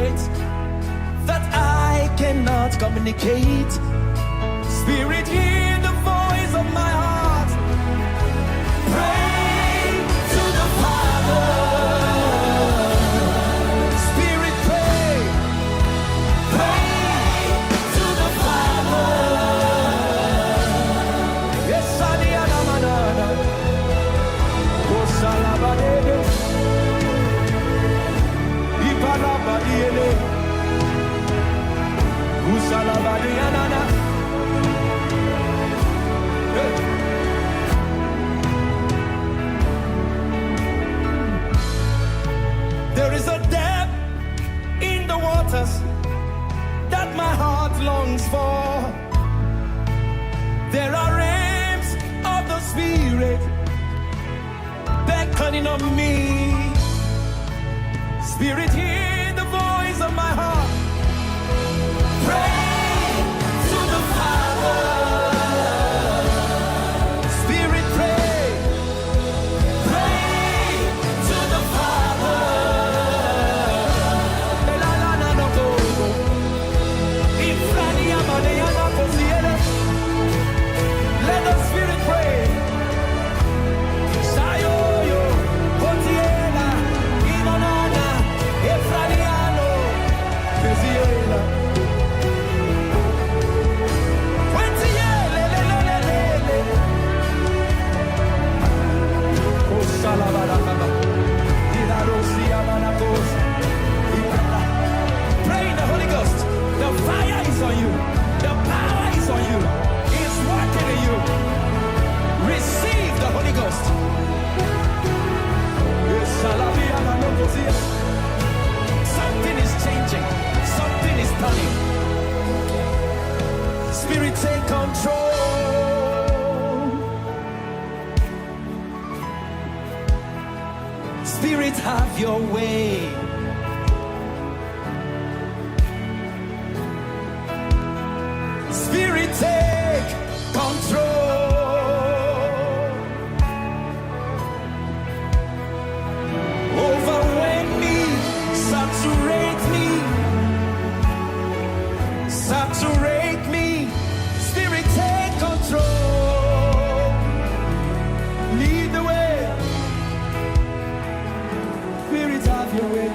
secret that I cannot communicate. Spirit, hear the voice of my heart. Pray to the Father. Spirit, pray. Pray to the Father. Yes, Sadiana Manana. Oh, Salabadede. Ipanabadiele. Usalabadiana. There is a depth in the waters that my heart longs for. There are realms of the Spirit beckoning on me. Spirit, hear the voice of my heart. Pray to the Father. Spirit, pray. Pray to the Father. Let the Spirit pray. Sayoyo, Potiela, Imanana, Efraniano, Peziela. Potiele, lelelelele. Oh, Salabaraka, Irarosia, Manacos, Ibala. Pray in the Holy Ghost. The fire is on you. The power is on you. It's working in you. Receive the Holy Ghost. Something is changing. Something is turning. Spirit, take control. Spirit, have your way. Spirit, take control. Overwhelm me, saturate me, saturate me. Spirit, take control. Lead the way. Spirit, have your way.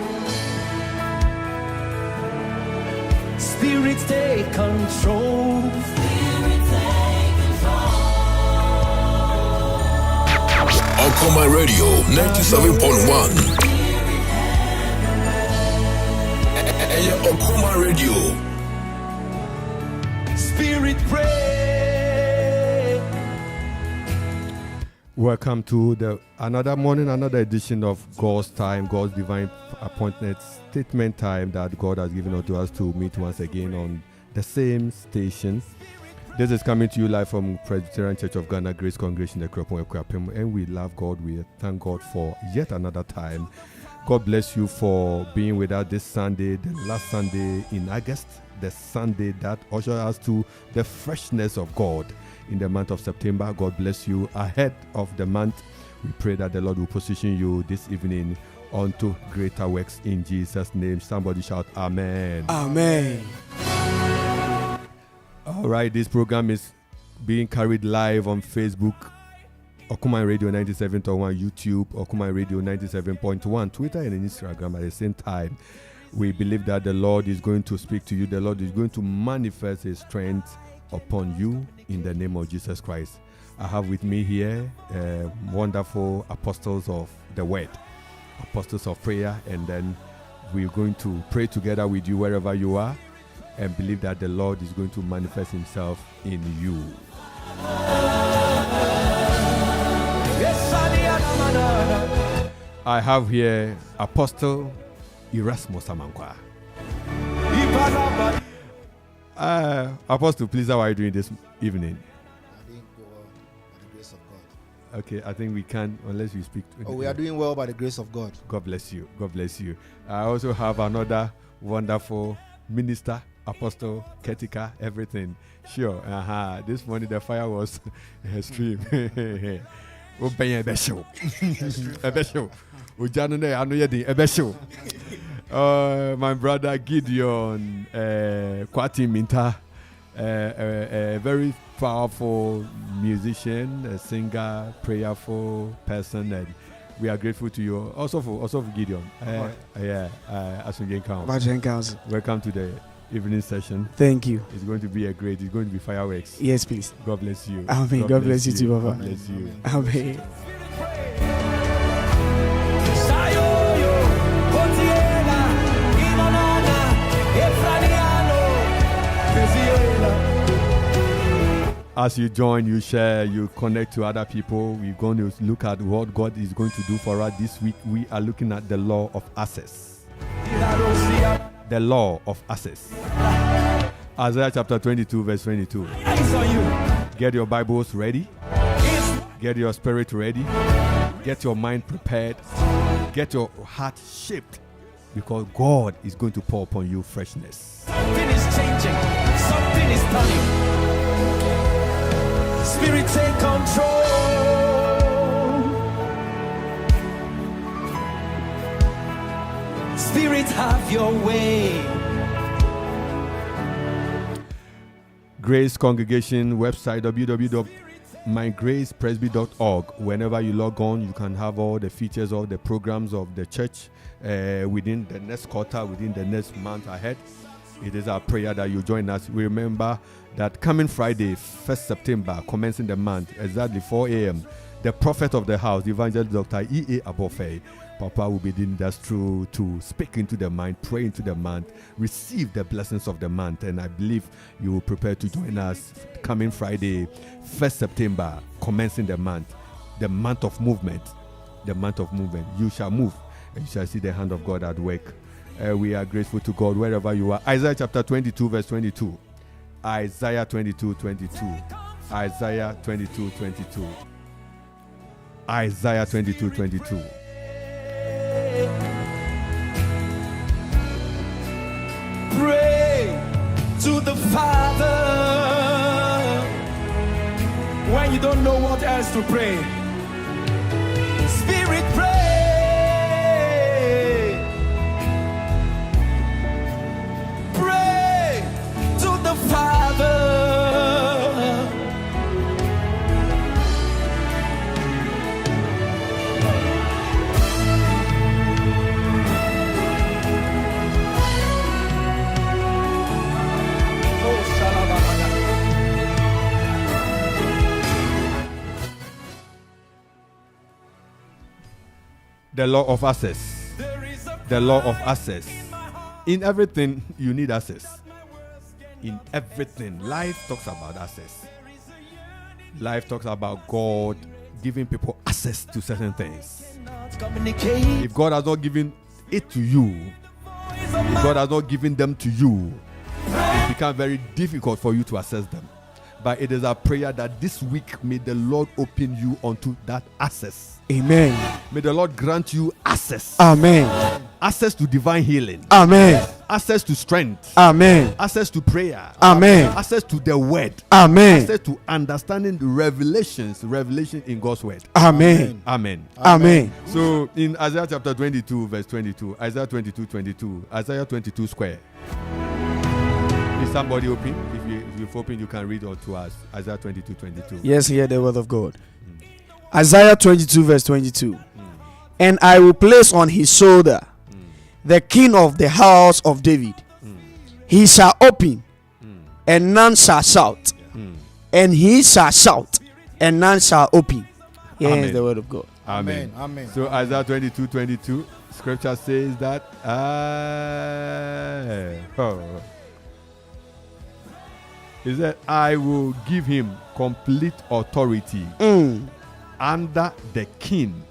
Spirit, take control. Spirit, take control. Akoma Radio 97.1. Akoma Radio. Spirit, pray. Welcome to another morning, another edition of God's Time, God's Divine Appointment Statement Time that God has given unto us to meet once again on the same station. This is coming to you live from Presbyterian Church of Ghana, Grace Congregation, Akropong-Akuapem, and we love God. We thank God for yet another time. God bless you for being with us this Sunday, the last Sunday in August, the Sunday that ushers us to the freshness of God in the month of September. God bless you ahead of the month. We pray that the Lord will position you this evening unto greater works in Jesus' name. Somebody shout Amen. Amen. All right, this program is being carried live on Facebook, Akoma Radio 97.1, YouTube, Akoma Radio 97.1, Twitter and Instagram at the same time. We believe that the Lord is going to speak to you. The Lord is going to manifest His strength upon you in the name of Jesus Christ. I have with me here wonderful apostles of the word, apostles of prayer, and then we're going to pray together with you wherever you are and believe that the Lord is going to manifest Himself in you. I have here Apostle Erasmus Amankwa. Apostle, please, how are you doing this evening? I'm doing well by the grace of God. Okay, I think we can't unless you speak. We are doing well by the grace of God. God bless you. God bless you. I also have another wonderful minister, Apostle Ketika, everything. Sure. This morning the fire was extreme. My brother Gideon Kwati Minta, a very powerful musician, a singer, prayerful person, and we are grateful to you. Also for Gideon. Asunjen Council. Welcome to the evening session. Thank you. It's going to be it's going to be fireworks. Yes, please. God bless you. Amen. God bless you too, Papa. God bless you. Amen. As you join, you share, you connect to other people. We're going to look at what God is going to do for us this week. We are looking at the law of access. The law of access. Isaiah chapter 22, verse 22. Get your Bibles ready. Get your spirit ready. Get your mind prepared. Get your heart shaped. Because God is going to pour upon you freshness. Something is changing. Something is turning. Spirit, take control. Spirit, have your way. Grace Congregation website www.mygracepresby.org. Whenever you log on, you can have all the features of the programs of the church within the next quarter, within the next month ahead. It is our prayer that you join us. We remember that coming Friday, 1st September, commencing the month, exactly 4 a.m., the prophet of the house, the evangelist Dr. E.A. Abofe, Papa will be doing that through to speak into the mind, pray into the month, receive the blessings of the month. And I believe you will prepare to join us coming Friday, 1st September, commencing the month of movement. The month of movement. You shall move and you shall see the hand of God at work. We are grateful to God wherever you are. Isaiah chapter 22, verse 22. Isaiah 22, 22. Isaiah 22, 22. Isaiah 22, 22. Pray to the Father when you don't know what else to pray. Spirit, pray. Pray to the Father. The law of access. The law of access. In everything, you need access. In everything, life talks about access. Life talks about God giving people access to certain things. If God has not given it to you, if God has not given them to you, it becomes very difficult for you to access them. But it is our prayer that this week may the Lord open you onto that access. Amen. May the Lord grant you access. Amen. Access to divine healing. Amen. Access to strength. Amen. Access to prayer. Amen. Access to the word. Amen. Access to understanding the revelation in God's word. Amen. Amen. Amen. So in Isaiah chapter 22, verse 22, Isaiah 22, 22, Isaiah 22 square. Is somebody open? If you've opened, you can read out to us. Isaiah 22, 22. Yes, hear the word of God. Isaiah 22, verse 22. And I will place on his shoulder the king of the house of David. He shall open, and none shall shout. And he shall shout, and none shall open. Here's the word of God. Amen. Amen. So Isaiah 22, 22, scripture says that he said, I will give him complete authority under the king,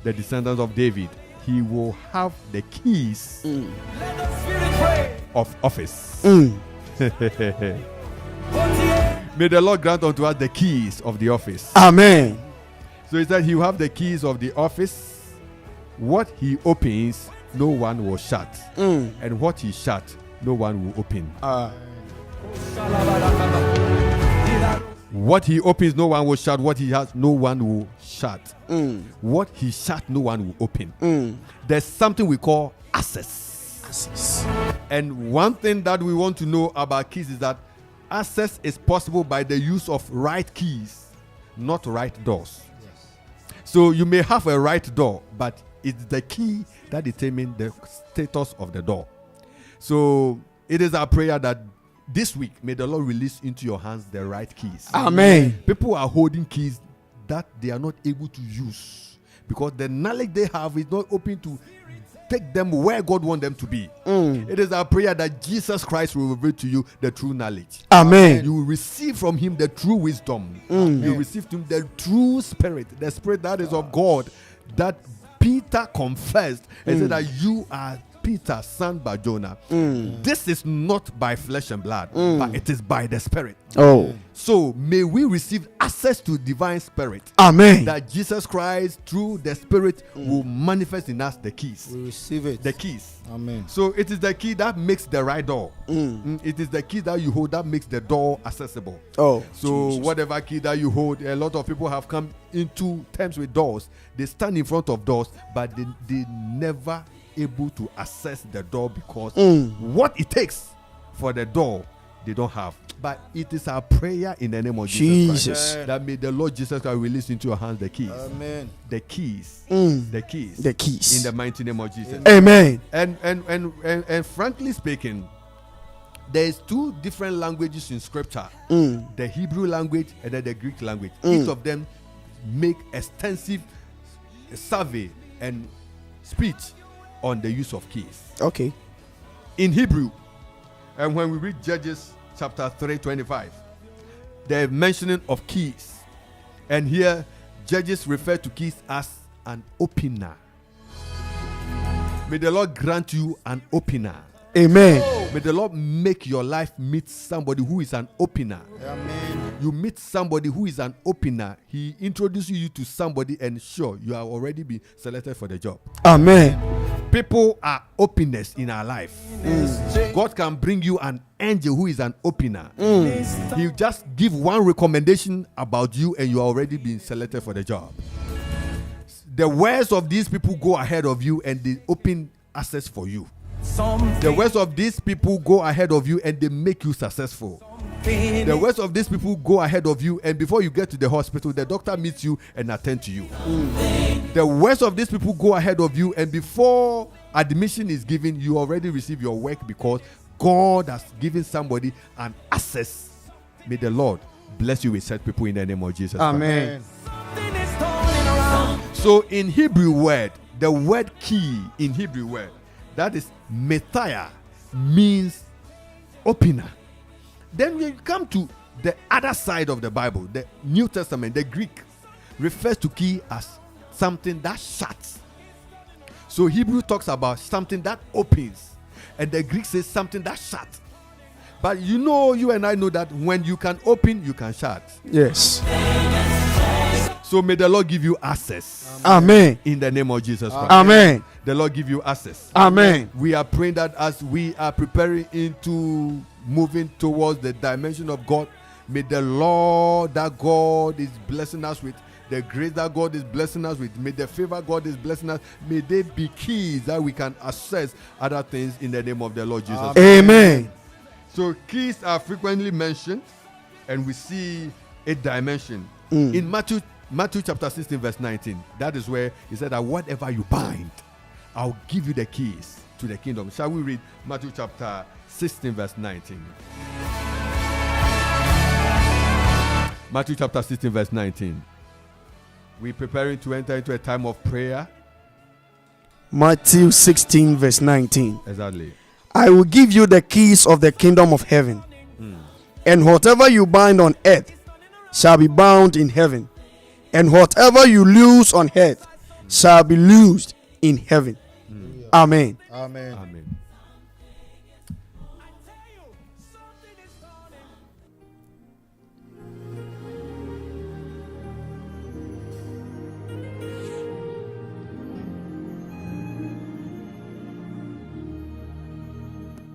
the descendants of David. He will have the keys of office. May the Lord grant unto us the keys of the office. Amen. So he said he will have the keys of the office. What he opens, no one will shut. And what he shut, no one will open. What he opens, no one will shut. What he has, no one will shut. What he shut, no one will open. There's something we call access. And one thing that we want to know about keys is that access is possible by the use of right keys, not right doors. Yes. So you may have a right door, but it's the key that determines the status of the door. So it is our prayer that this week, may the Lord release into your hands the right keys. Amen. People are holding keys that they are not able to use because the knowledge they have is not open to take them where God wants them to be. It is our prayer that Jesus Christ will reveal to you the true knowledge. Amen. You will receive from him the true wisdom. You receive from him the true spirit, the spirit that is of God, that Peter confessed and said that you are Peter, son by Jonah. This is not by flesh and blood, but it is by the Spirit. Oh. So may we receive access to divine Spirit. Amen. That Jesus Christ, through the Spirit, will manifest in us the keys. We receive it. The keys. Amen. So it is the key that makes the right door. It is the key that you hold that makes the door accessible. Oh. So whatever key that you hold, a lot of people have come into terms with doors. They stand in front of doors, but they never able to access the door because what it takes for the door they don't have. But it is our prayer in the name of Jesus Christ that may the Lord Jesus Christ release into your hands the keys. Amen. The keys. The keys. The keys. In the mighty name of Jesus. Amen. And frankly speaking, there is two different languages in scripture. The Hebrew language and then the Greek language. Each of them make extensive survey and speech on the use of keys. Okay. In Hebrew, and when we read Judges chapter 3:25, the mentioning of keys. And here, Judges refer to keys as an opener. May the Lord grant you an opener. Amen. May the Lord make your life meet somebody who is an opener. Amen. You meet somebody who is an opener. He introduces you to somebody, and sure, you have already been selected for the job. Amen. People are openers in our life. God can bring you an angel who is an opener. He'll just give one recommendation about you, and you are already been selected for the job. The words of these people go ahead of you, and they open access for you. The words of these people go ahead of you and they make you successful. The words of these people go ahead of you, and before you get to the hospital, the doctor meets you and attends to you. The words of these people go ahead of you, and before admission is given, you already receive your work because God has given somebody an access. May the Lord bless you with such people in the name of Jesus. Amen. So in Hebrew word, the word key in Hebrew word, that is Messiah, means opener. Then we come to the other side of the Bible, the New Testament, the Greek refers to key as something that shuts. So Hebrew talks about something that opens, and the Greek says something that shuts. But you know, you and I know that when you can open, you can shut. Yes. So may the Lord give you access. Amen. In the name of Jesus Christ. Amen. The Lord give you access. Amen. We are praying that as we are preparing into moving towards the dimension of God, may the Lord that God is blessing us with, the grace that God is blessing us with, may the favor God is blessing us, may they be keys that we can access other things in the name of the Lord Jesus. Amen. So keys are frequently mentioned, and we see a dimension. In Matthew chapter 16 verse 19, that is where he said that whatever you bind, I'll give you the keys to the kingdom. Shall we read Matthew chapter 16 verse 19? Matthew chapter 16 verse 19. We're preparing to enter into a time of prayer. Matthew 16 verse 19. Exactly. I will give you the keys of the kingdom of heaven. And whatever you bind on earth shall be bound in heaven. And whatever you loose on earth shall be loosed in heaven. Amen. Amen. Amen.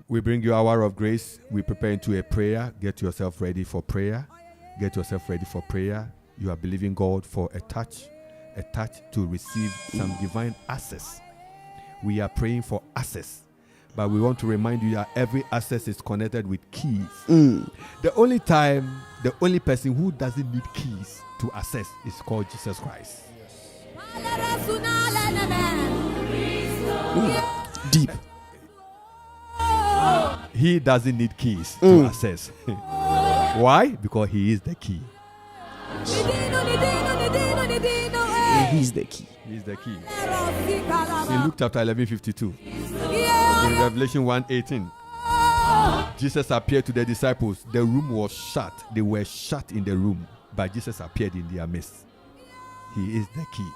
We bring you our hour of grace. We prepare into a prayer. Get yourself ready for prayer. Get yourself ready for prayer. You are believing God for a touch to receive some divine access. We are praying for access. But we want to remind you that every access is connected with keys. The only person who doesn't need keys to access is called Jesus Christ. Deep. He doesn't need keys to access. Why? Because he is the key. He's the key. He is the key. In Luke chapter 11:52, in Revelation 1:18, Jesus appeared to the disciples. The room was shut. They were shut in the room, but Jesus appeared in their midst. He is the key.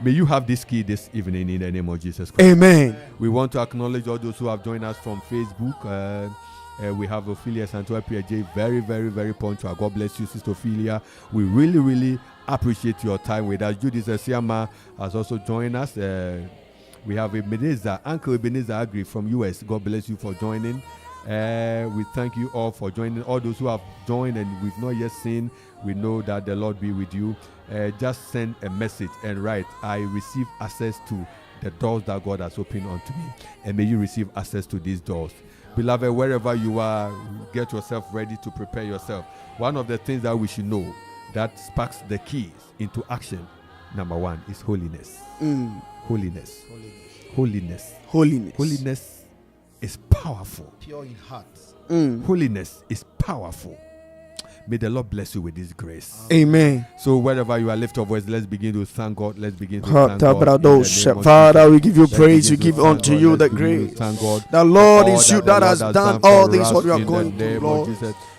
May you have this key this evening in the name of Jesus Christ. Amen. We want to acknowledge all those who have joined us from Facebook. We have Ophelia Santua PJ, very, very, very punctual. God bless you, Sister Ophelia. We really, really appreciate your time with us. Judith Siama has also joined us. We have Ebenezer, Uncle Ebenezer Agri from US. God bless you for joining. We thank you all for joining. All those who have joined and we've not yet seen, we know that the Lord be with you. Just send a message and write, I receive access to the doors that God has opened unto me. And may you receive access to these doors. Beloved, wherever you are, get yourself ready to prepare yourself. One of the things that we should know that sparks the keys into action, number one, is holiness. Holiness. Holiness. Holiness. Holiness is powerful. Pure in heart. Holiness is powerful. May the Lord bless you with this grace. Amen. So wherever you are, lift your voice. Let's begin to thank God. Let's begin to thank God. Father, we give you praise. We give unto you the grace. Thank God. The Lord is you that has done all this what we are going through, Lord.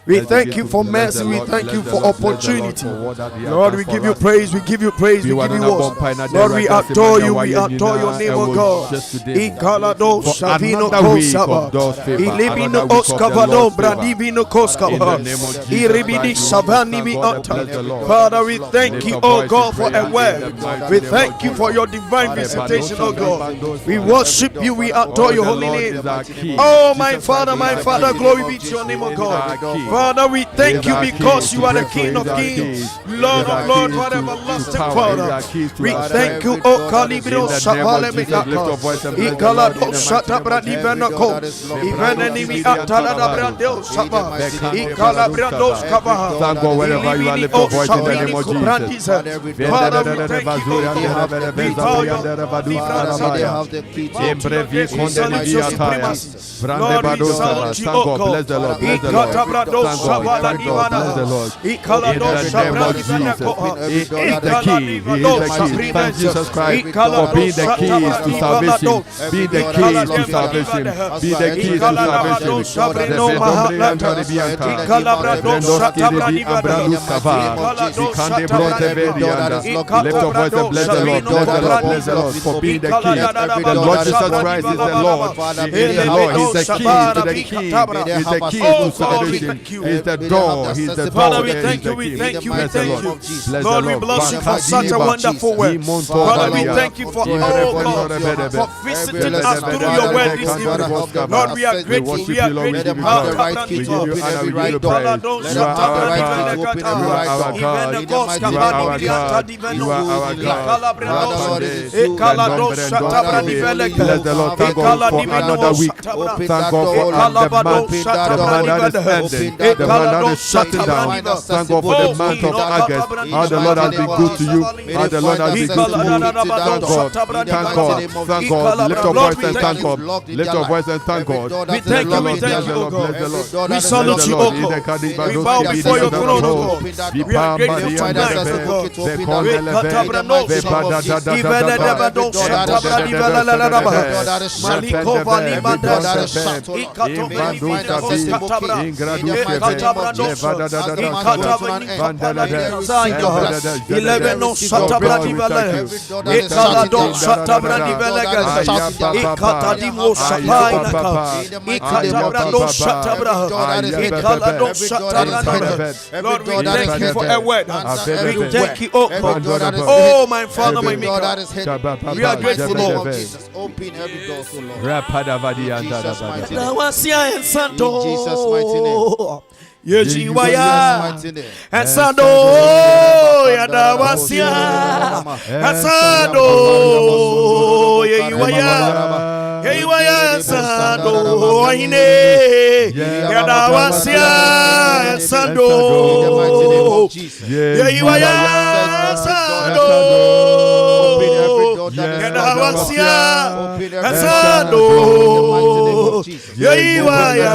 We thank you for mercy. We thank you for opportunity. Lord, we give you praise. We give you praise. We give you worship. Lord, we adore you. We adore your name, O God. Ikalado Shavino Kosaba. Ilibino Oskavado Bradivino Koskava. Iribidi Savani Miota. Father, we thank you, O God, for a word. We thank you for your divine visitation, O God. We worship you. We adore your holy name. Oh, my Father, glory be to your name, O God. Father, we thank you because you are the King of Kings, Lord of Lords, whatever lasting Father. We thank you, O Kalibro Shabale Mikaka, Ikalado Shatabradivanako, Ivanenimi Atalada Brandel Shaba, Ikalabrados Kabaha. Thank God wherever you are, lift your voice in the name of Jesus. Father, we thank you, O God. Bless the Lord. Bless the Lord. Thank God. Bless the Lord. In the name of Jesus. He is the key. He is the key. Thank Jesus Christ for being the keys to salvation. Be the keys to salvation. Be the keys to salvation. Lift your voice and bless the Lord. Bless the Lord. Bless the Lord for being the key. The Lord Jesus Christ is the Lord. He is the Lord. He's the key to the key. He's the key to salvation. He's the door. He's the door. Father, we thank you. We thank you. We thank you. Lord, we bless you for such a wonderful word. Father, we thank you for for visiting us through your word this evening. Lord, we are grateful. We are grateful. We give you honor. We give you praise. You are our God. You are our God. You are our God. You are our God. Bless the Lord. Thank God for another week. Thank God for the month that is ending. The month that is shutting down. Thank God for the month of August. How the Lord has been good to you. How the Lord has been good to you. Thank God. Thank God. Thank God. Lift your voice and thank God. Lift your voice and thank God. We thank you. We thank you, O God. We salute you, O God. We bow before your throne, O God. We are grateful tonight, O God. Lord, we thank you for a word. We thank you, oh God. Oh, my Father, my Maker. We are grateful, Lord. Open every door, so Lord. In Jesus' mighty name. Yejiwaya Esado Yadawasia Esado Yejiwaya Yeiwaya Sando Ine Yadawasia Sando Yeiwaya Sando Yadawasia Sando Yeiwaya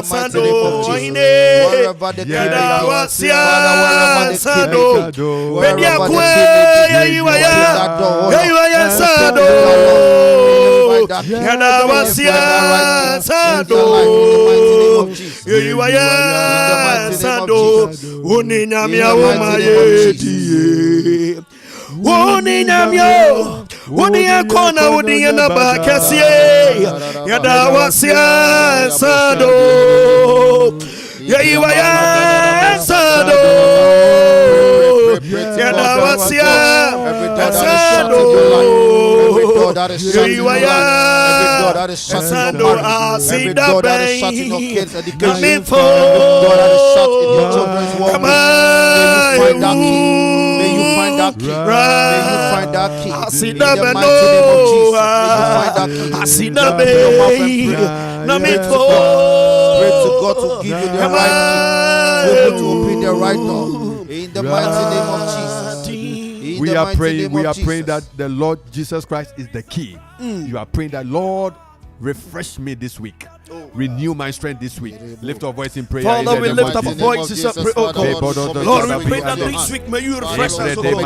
Sando Ine Yadawasia Sando Mediakwe Yeiwaya Sando Yadawasia Sando Yeiwaya Sando Uninyamia Umayedi Uninyamia Uniakona Uniana Bakasie Yadawasia Sando Yeiwaya Sando Yadawasia Sando Yeiwaya Sando Asida Bay Amanfo May you find that key. May you find that key. Asida Beno Asida Bay Amanfo. Pray to God to give you the right key, to open the right door. In the mighty name of Jesus. We are praying that the Lord Jesus Christ is the key. You are praying that, Lord, refresh me this week. Renew my strength this week. Lift our voice in prayer. Father, we lift up our voices and pray, oh God. Lord, we pray that this week may you refresh us, oh God.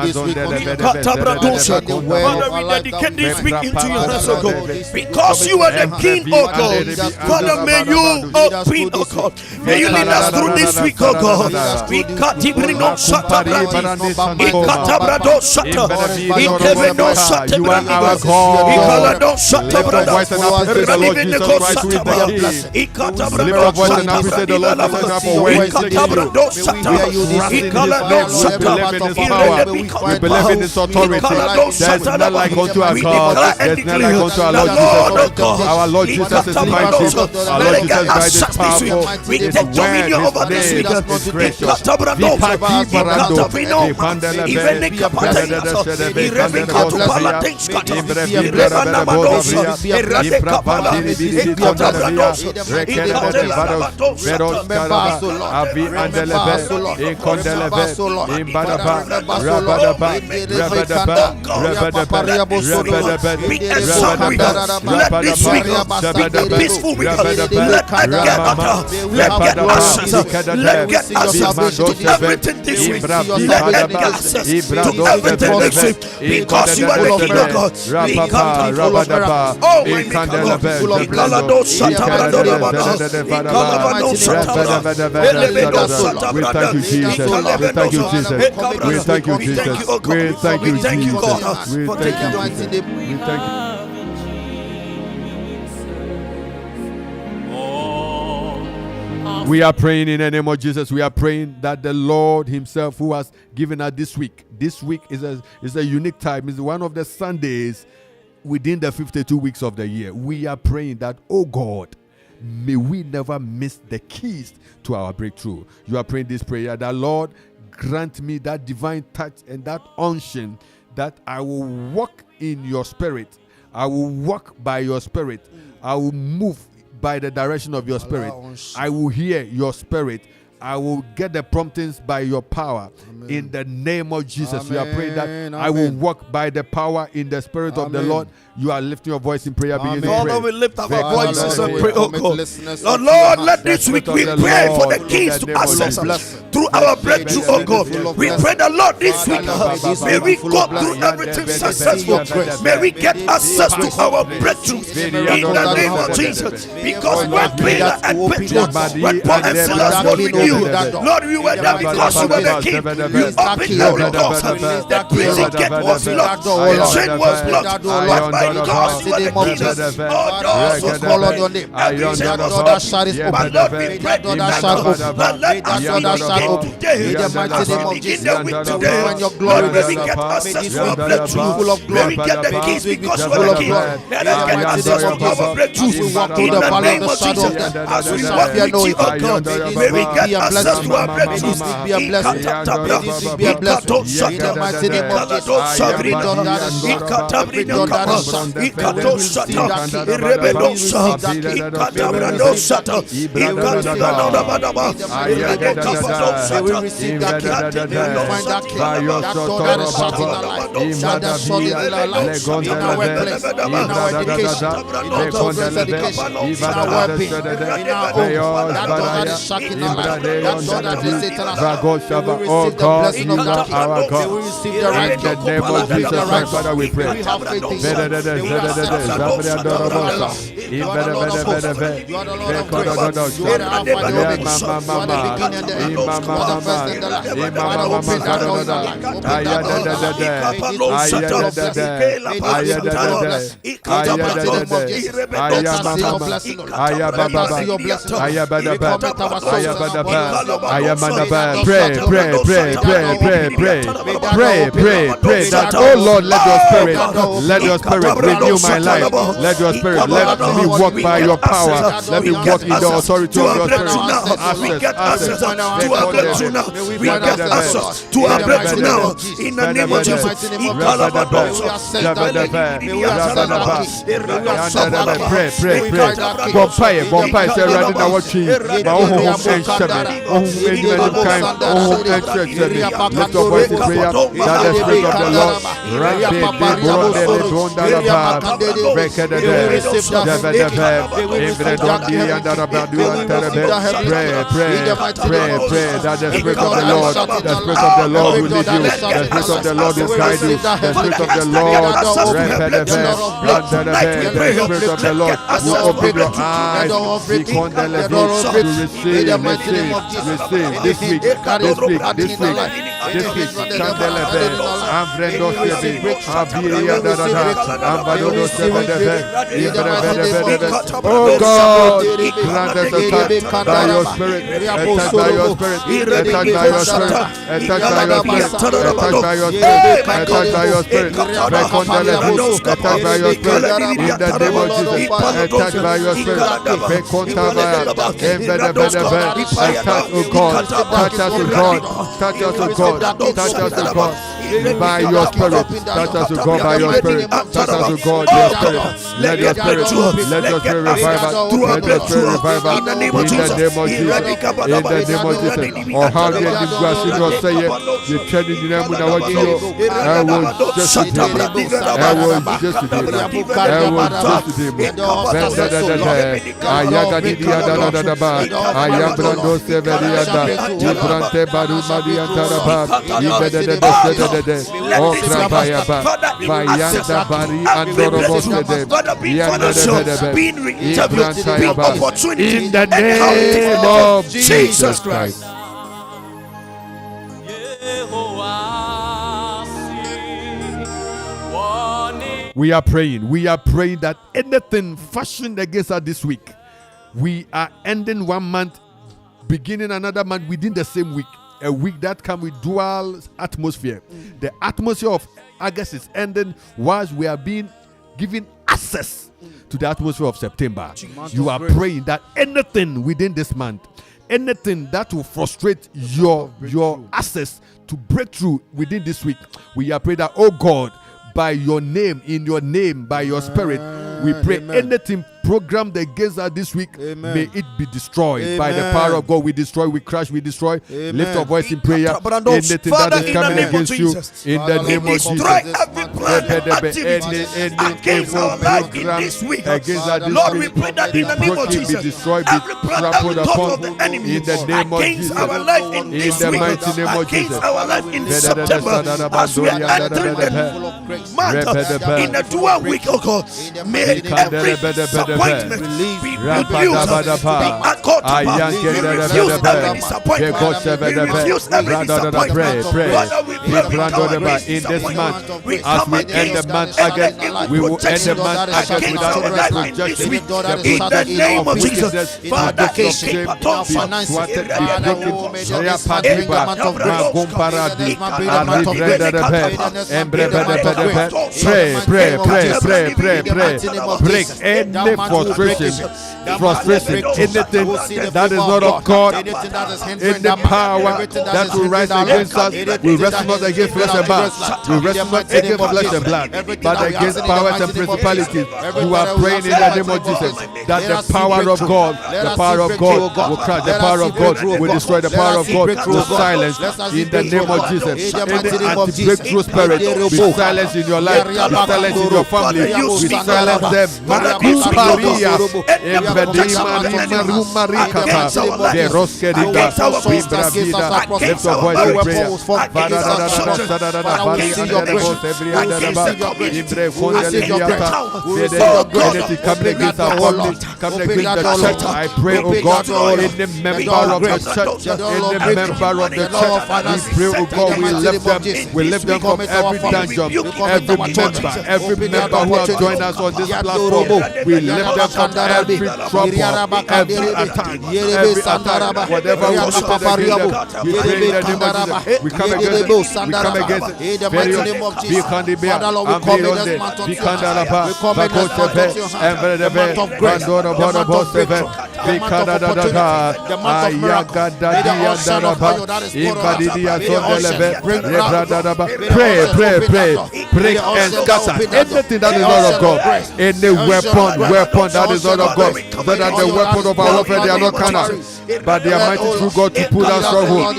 Father, we dedicate this week into your hands, oh God. Because you are the King, oh God. Father, may you open, oh God. May you lead us through this week, oh God. We can't even know Shata You are our God. Lift your voice and appreciate the Lord for where He's taking you. We believe in His authority. There's none like unto our God. There's none like unto our Lord Jesus. Our Lord Jesus is mighty. Our Lord Jesus Christ is powerful. His word, His name is gracious. Peaceful week. Let get access. Let get access to everything this week. Let get access to everything this week. Because you are the King of God. Oh, my God. We thank you, Jesus. We thank you, Jesus. We thank you, Jesus. We thank you, Jesus. We thank you. We are praying in the name of Jesus. We are praying that the Lord Himself, who has given us this week is a unique time. It's one of the Sundays within the 52 weeks of the year. We are praying that, oh God, may we never miss the keys to our breakthrough. You are praying this prayer that, Lord, grant me that divine touch and that unction that I will walk in your spirit. I will walk by your spirit. I will move by the direction of your spirit. I will hear your spirit. I will get the promptings by your power. Amen. In the name of Jesus. Amen. You are praying that I will walk by the power in the spirit of the Lord. You are lifting your voice in prayer. Father, we lift up our voices and pray, oh God. Lord, let this week we pray for the keys to access through our breakthrough, oh God. We pray that, Lord, this week may we go through everything successful. May we get access to our breakthrough in the name of Jesus. Because when Peter and Peter, when Paul and Silas were with you, Lord, we were there because you were the King. You opened our doors. The prison gate was locked. The chain was locked. But by because you are the King, all doors was called your name. Every chain was open. But Lord, we pray that let us begin today. Begin the week today. Lord, may we get access to our breakthrough. May we get the keys because you are the King. Let us get access to our breakthrough. In the name of Jesus, as we walk with you, oh God, may we get access to our breakthrough. Be a blessing. Be a blessing. In the mighty name of Jesus. Oh God, you are our God. In the name of Jesus Christ, Father, we pray. Pray that, oh Lord, let your spirit renew my life. Let your spirit, let me walk by your power. Let me walk in the authority of your spirit. Access to our breakthrough now. We get access to our breakthrough now. In the name of Jesus. Pray. Bompire, say right in our tree. Lift your voice in prayer. That the Spirit of the Lord pray that the Spirit of the Lord will lead you, the Spirit of the Lord will guide you, the Spirit of the Lord the Spirit of the Lord will open your eyes to receive this week. Oh God, grant us a touch by your spirit, a touch by your spirit, a touch by your spirit, a touch by your spirit, a touch by your spirit, a touch by your spirit, a touch by your spirit, in the name of Jesus, a touch by your spirit, a touch, oh God, touch us, oh God, touch us, oh God, touch us, oh God, by your spirit, touch us, oh God, by your spirit, touch us, oh God, your spirit, let your spirit revive us, let your spirit revive us, in the name of Jesus, in the name of Jesus, or how they did go not say it, the training in them now what you, I will just in the name of Jesus Christ. We are praying that anything fashioned against us this week, we are ending one month, beginning another month within the same week. A week that comes with dual atmosphere. The atmosphere of August is ending whilst we are being given access to the atmosphere of September. You are praying that anything within this month, anything that will frustrate your access to breakthrough within this week, we are praying that, oh God, by your name, in your name, by your spirit, we pray anything programmed against us this week, may it be destroyed by the power of God. We destroy, we crash, we destroy. Lift your voice in prayer. Anything that is coming against you, in the name of Jesus, any evil program against us this week, be broken, be destroyed, be trampled upon, in the name of Jesus, in the mighty name of Jesus. In the 12 week, oh God, may every disappointment be refused. Refuse every disappointment. Refuse every disappointment. In this month, as we end the month again, we will end the month again without any projection. In the name of Jesus, Father, pray. Break any frustration, anything that is not of God, any power that will rise against us, we wrestle not against flesh and blood, we wrestle not against flesh and blood, but against powers and principalities. You are praying in the name of Jesus that the power of God will crush, the power of God will destroy, the power of God will silence in the name of Jesus. Any anti-breakthrough spirit be silenced in your life, be silenced in your family, be silenced them. Lift your voice in prayer. I pray, oh God, any member of the church, we pray, oh God, we lift them from every dungeon, every member who has joined us on this platform, we lift them from every trouble, every attack, whatever we against them, we pray in the name of Jesus. We come against it. Pray, break and scatter anything that is not of God, any weapon that is not of God, that are the weapon of our warfare, they are not carnal, but they are mighty through God to pull down stronghold.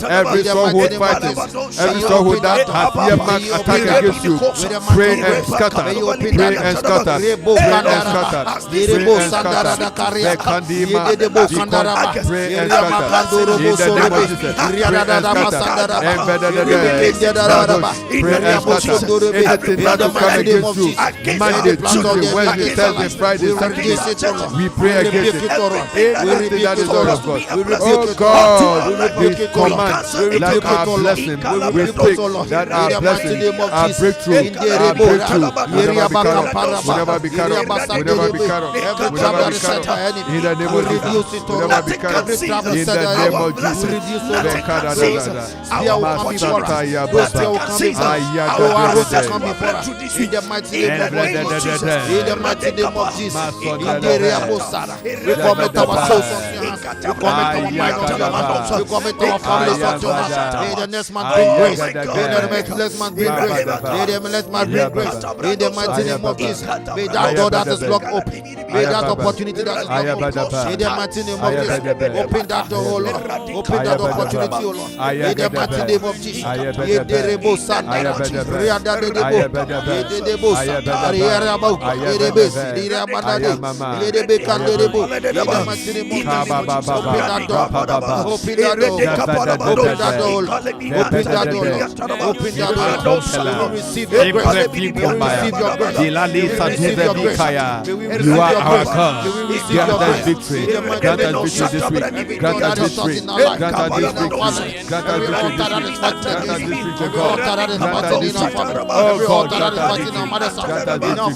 Every stronghold fighting, every stronghold that has earmark attack against you, pray and scatter, pray and scatter, pray and scatter, pray and scatter. Pray and scatter in the name of Jesus. Pray and scatter. Pray and scatter. Anything that will come against you, Monday, Tuesday, Wednesday, Thursday, Friday, Saturday, we pray against it. Anything that is not of God. Oh God, we command that our blessing, we speak that our blessing, our breakthrough, will never be cut off. In the name of Jesus, will never be cut off. In the name of May that door that is locked open. May that opportunity that is locked open. In the mighty name of Jesus. Open that door, oh Lord. Open that opportunity, oh Lord. In the mighty name of Jesus. You are our God. Grant us victory. Grant us victory this week. Grant us victory. Grant us this victory. Grant us victory this week. Grant us victory to God. Grant us victory. Oh God, grant us victory. Grant us victory,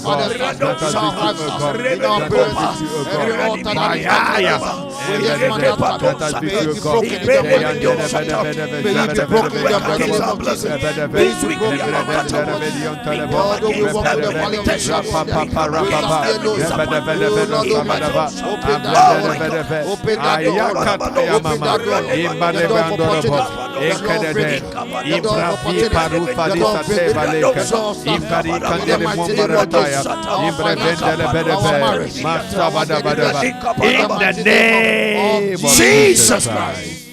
God. Grant us victory, oh God. Grant us victory, oh God. Grant us victory, oh God. In the name of Jesus Christ.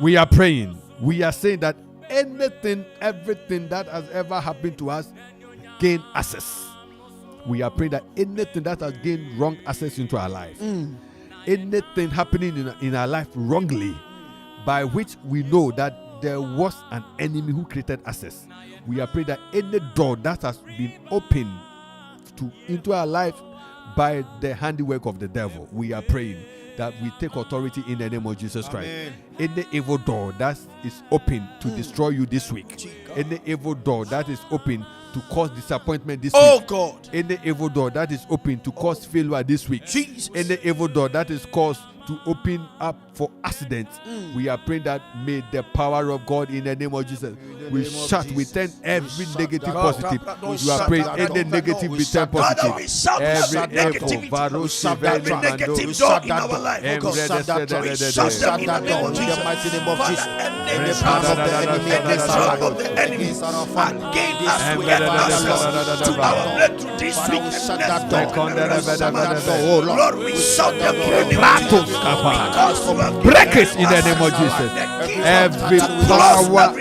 We are praying. We are saying that anything, everything that has ever happened to us, gain access. We are praying that anything that has gained wrong access into our life, anything happening in our life wrongly, by which we know that there was an enemy who created access. We are praying that any door that has been opened into our life by the handiwork of the devil, we are praying that we take authority in the name of Jesus Christ. Any evil door that is open to destroy you this week, any evil door that is open to cause disappointment this week, God, any evil door that is open to cause failure this week, any evil door that is caused to open up for accidents. We are praying that may the power of God in the name of Jesus, we shut, we turn every negative positive. You are praying any negative be turned positive. Every evil, every negative door in our life, oh God, shut them in the name of Jesus. Any plans of the enemy against our of the enemy against us, we get access to our breakthrough this week and next door. Lord, we shout them break it in the name of Jesus. Every power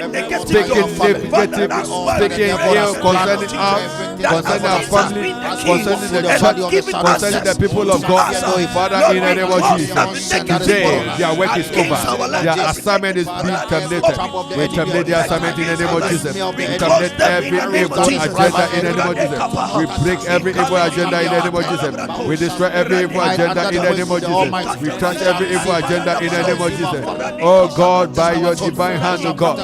speaking negative, speaking ill concerning us, concerning our family, concerning the church, concerning the people of God, Father, in the name of Jesus, today their work is over, their assignment is being terminated. We terminate the assignment in the name of Jesus. We terminate every evil agenda in the name of Jesus. We break every evil agenda in the name of Jesus. We destroy every evil agenda in the name of Jesus. We crush every evil agenda in the name of Jesus. Oh God, by your divine hand, oh God,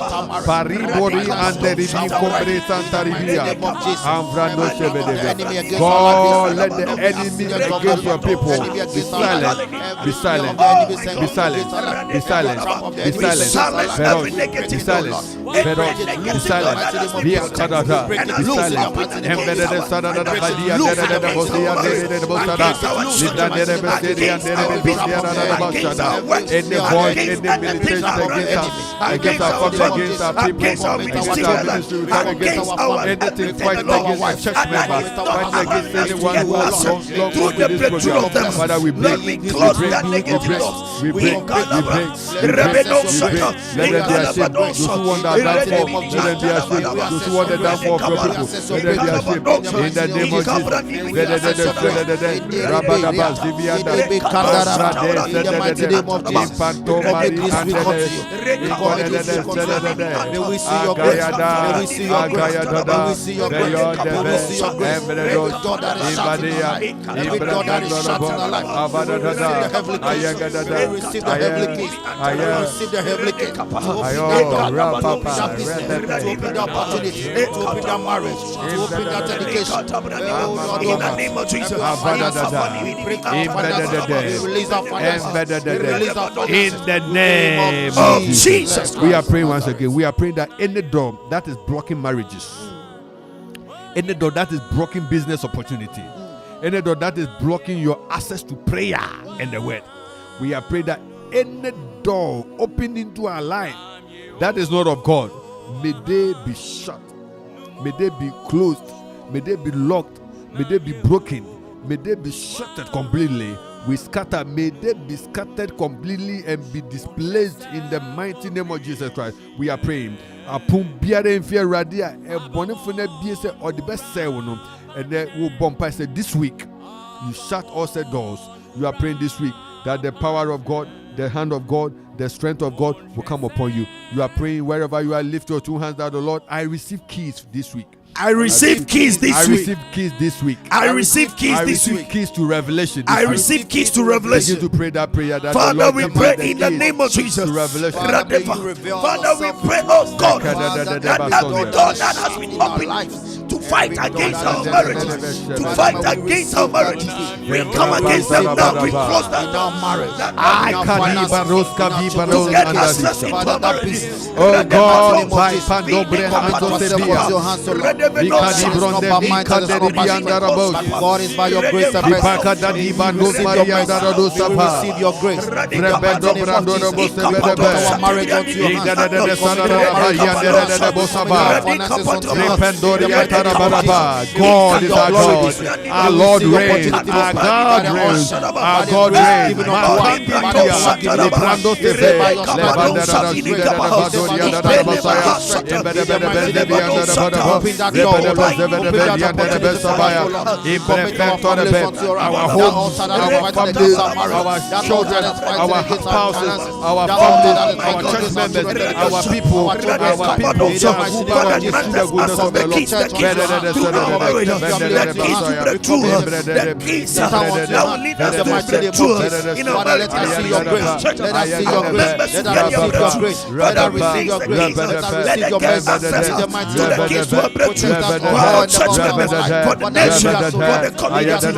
Paribori and the Ribi Compre Santa Ribia, Ambrando Shebedebe. God, let the enemy against your people be silent, be silent, be silent, be silent, be silent, be silent, be silent, be Kadada, be silent, embedded in Sadada, Badia, the Bosia, the Bosada, any voice, any militation against our family, against our people, against our ministry, against anything fighting against our church members, fighting against anyone who has long with this program. Father, we break, we break, we break, we break, let them be ashamed. Those who want that downfall, let them be ashamed. Those who want the downfall of your people, let them be ashamed. In the name of Jesus, in the name of Jesus, in the name of Jesus. We are praying once again. We are praying that any door that is blocking marriages, any door that is blocking business opportunity, any door that is blocking your access to prayer and the word, we are praying that any door open into our life that is not of God, may they be shut, may they be closed, may they be locked, may they be broken, may they be shattered completely. We scatter, may they be scattered completely and be displaced in the mighty name of Jesus Christ. We are praying. Apum biara enfia radia e bonefo na bie se or the best say no, and then we bompa say this week you shut all said doors. You are praying this week that the power of God, the hand of God, the strength of God will come upon you. You are praying wherever you are, lift your two hands that the Lord, I receive keys this week. I receive keys this week. I receive keys this week. I receive keys this week. Keys to revelation. I receive keys to revelation. Begin to pray that prayer. That Father, we pray in the name of Jesus. To revelation. Father, we pray, oh God, that every door that has been opened to fight against our marriages, to fight against our marriages, we come against them now. We close that door. To get access into our marriages. Oh God, by Pandobre God is by your grace and mercy. We receive your grace. Our marriage unto your hands. God is our God. Our Lord reigns. Our God reigns. Our God reigns. Our homes, our families, our children, our spouses, our families, our church members, our people, country, for our church members, for the nation, for the community.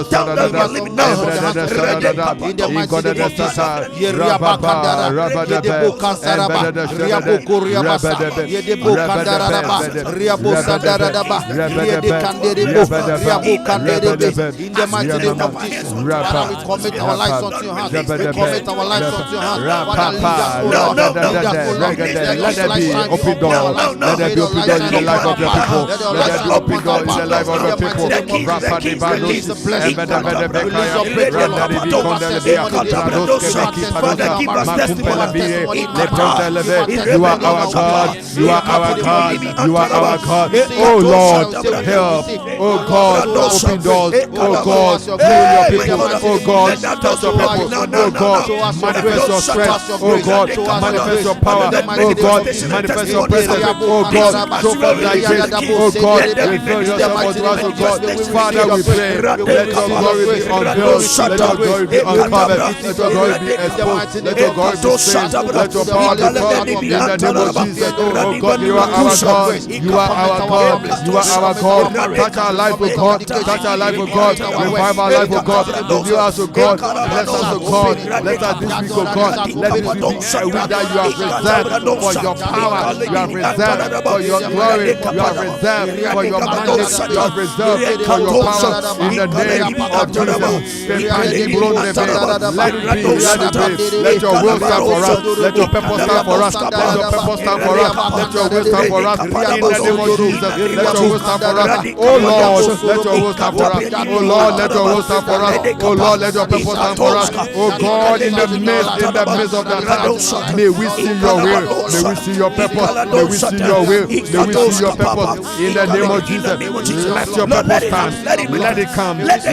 Tell them you're living now. In the mighty name of Jesus. Yeriaba Kandara, Yedebo Kansaraba, Riabo Kuriabasa, Yedebo Kandaraba, Riabo Sandaraba, Yede Kanderebo, Riabo Kanderebe. In the mighty name of Jesus. Father, we commit our lives unto your hands. We commit our lives unto your hands. Father, lead us, O Lord. Let there be open doors. Let there be open doors in the life of your people. Let there be open doors in the life of your people. Release the blessing. Release your breakthrough. You are our God. You are our God. You are our God. Oh Lord, help. Oh God, open doors. Oh God, fill your people. Oh God, touch your people. Oh God, manifest your strength. Oh God, manifest your power. Oh God, manifest your presence. Oh God, show forth thy grace. Oh God, reveal yourself unto us. Oh God, Father, we pray. Let your glory be unveiled. Let your glory be uncovered. Let your glory be exposed. Let your glory be saved. Let your power be taught in the name of Jesus. Oh God, you are our God. You are our God. You are our God. Touch our life, oh God. Touch our life, oh God. Revive our life, oh God. Renew us, oh God. Bless us, oh God. Let us this week, oh God. Let this week be a week that you have reserved for your power. You have reserved for your glory. You have reserved for your mandate. You have reserved for your power. In the name of Jesus. Let it be. Let it be. Let your will stand for us. Let your purpose stand for us. Let your purpose stand for us. Let your will stand for us. In the name of Jesus. Let your will stand for us. Oh Lord, let your will stand for us. Oh Lord, let your will stand for us. Oh Lord, let your purpose stand for us. Oh God, in the midst of the time, may we see your will. May we see your purpose. May we see your will. May we see your purpose. In the name of Jesus. Let your purpose stand. Let it come. Let it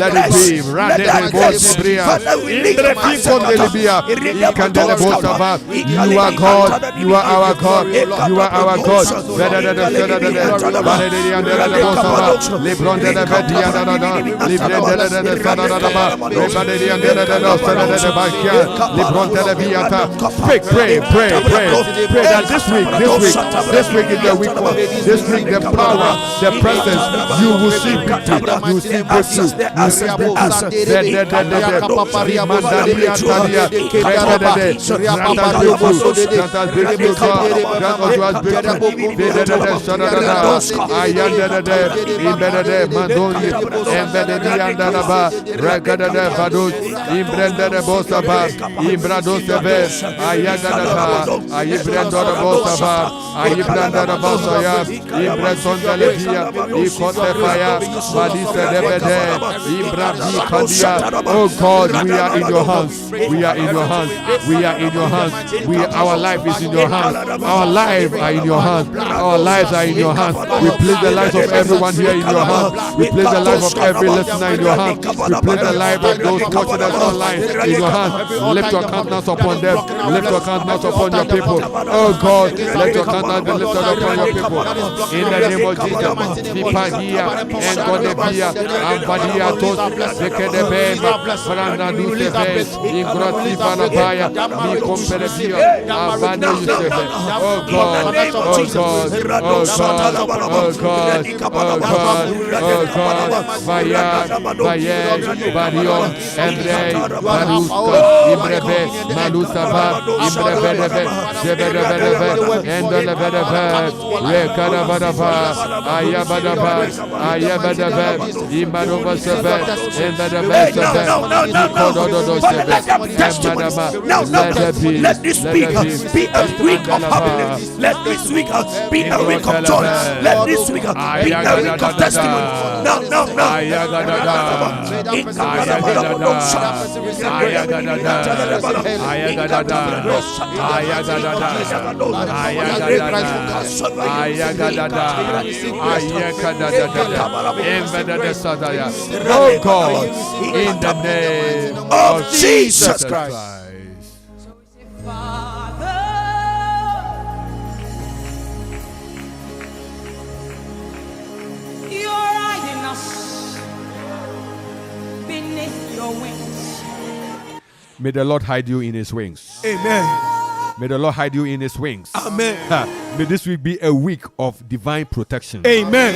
be. You are God. You are our God. You are our God. Pray that this week is the week of this week, the power, the presence, you will see victory, you will see breakthrough, Oh God, we are in your hands. We are in your hands. We are in your hands. Our life is in your hands. Our lives are in your hands. Our lives are in your hands. We place the lives of everyone here in your hands. We place the life of every listener in your hands. We place the life of those watching us online in your hands. Lift your countenance upon them. Lift your countenance upon your people. Oh God, let your countenance be lifted upon your people. In the name of Jesus. Vipagia and Godebia and Badia Tos, Sekedebema, Franda Duseve, Ingrati Banabaya, Nikomperebia, Abana Yusefe. Oh God, oh God, oh God, oh God, oh God, oh God, Vaya, Barion, Emre, Maruska, Imrebe, Malusaba, Imrebebe, Sebedebe, and the Lebedebe, Rekarabadaba, Ayabadaba, Imanova Sebe, and let this week be a week of happiness. Let this week be a week of joy. Let this week be a week of testimony. Oh God, in the name of Jesus Christ. You're hiding us beneath your wings. May the Lord hide you in his wings. Amen. May the Lord hide you in his wings. Amen. May this week be a week of divine protection. Amen.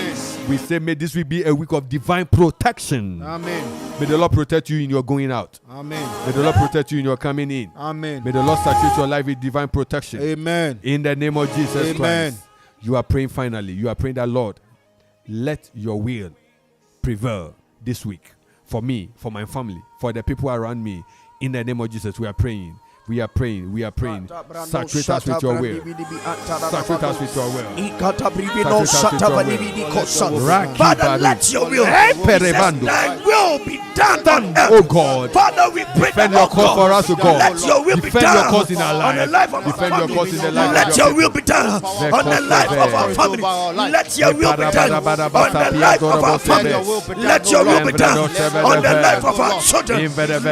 We say, may this week be a week of divine protection. Amen. May the Lord protect you in your going out. Amen. May the Lord protect you in your coming in. Amen. May the Lord saturate your life with divine protection. Amen. In the name of Jesus Amen. Christ. You are praying finally. You are praying that, Lord, let your will prevail this week for me, for my family, for the people around me. In the name of Jesus, we are praying. We are praying. We are praying. Saturate us with your will. Saturate us with your will. Father, let your will. Thy will be done. Oh God. Father, we pray Defend your cause for us, oh God. Let your will be Defend done your cause in our on the life. life of Defend our your cause in the life Let of your your will people. be done on the life of our family. Let your will be done on the life of our family. Let your will be done on the life of our children.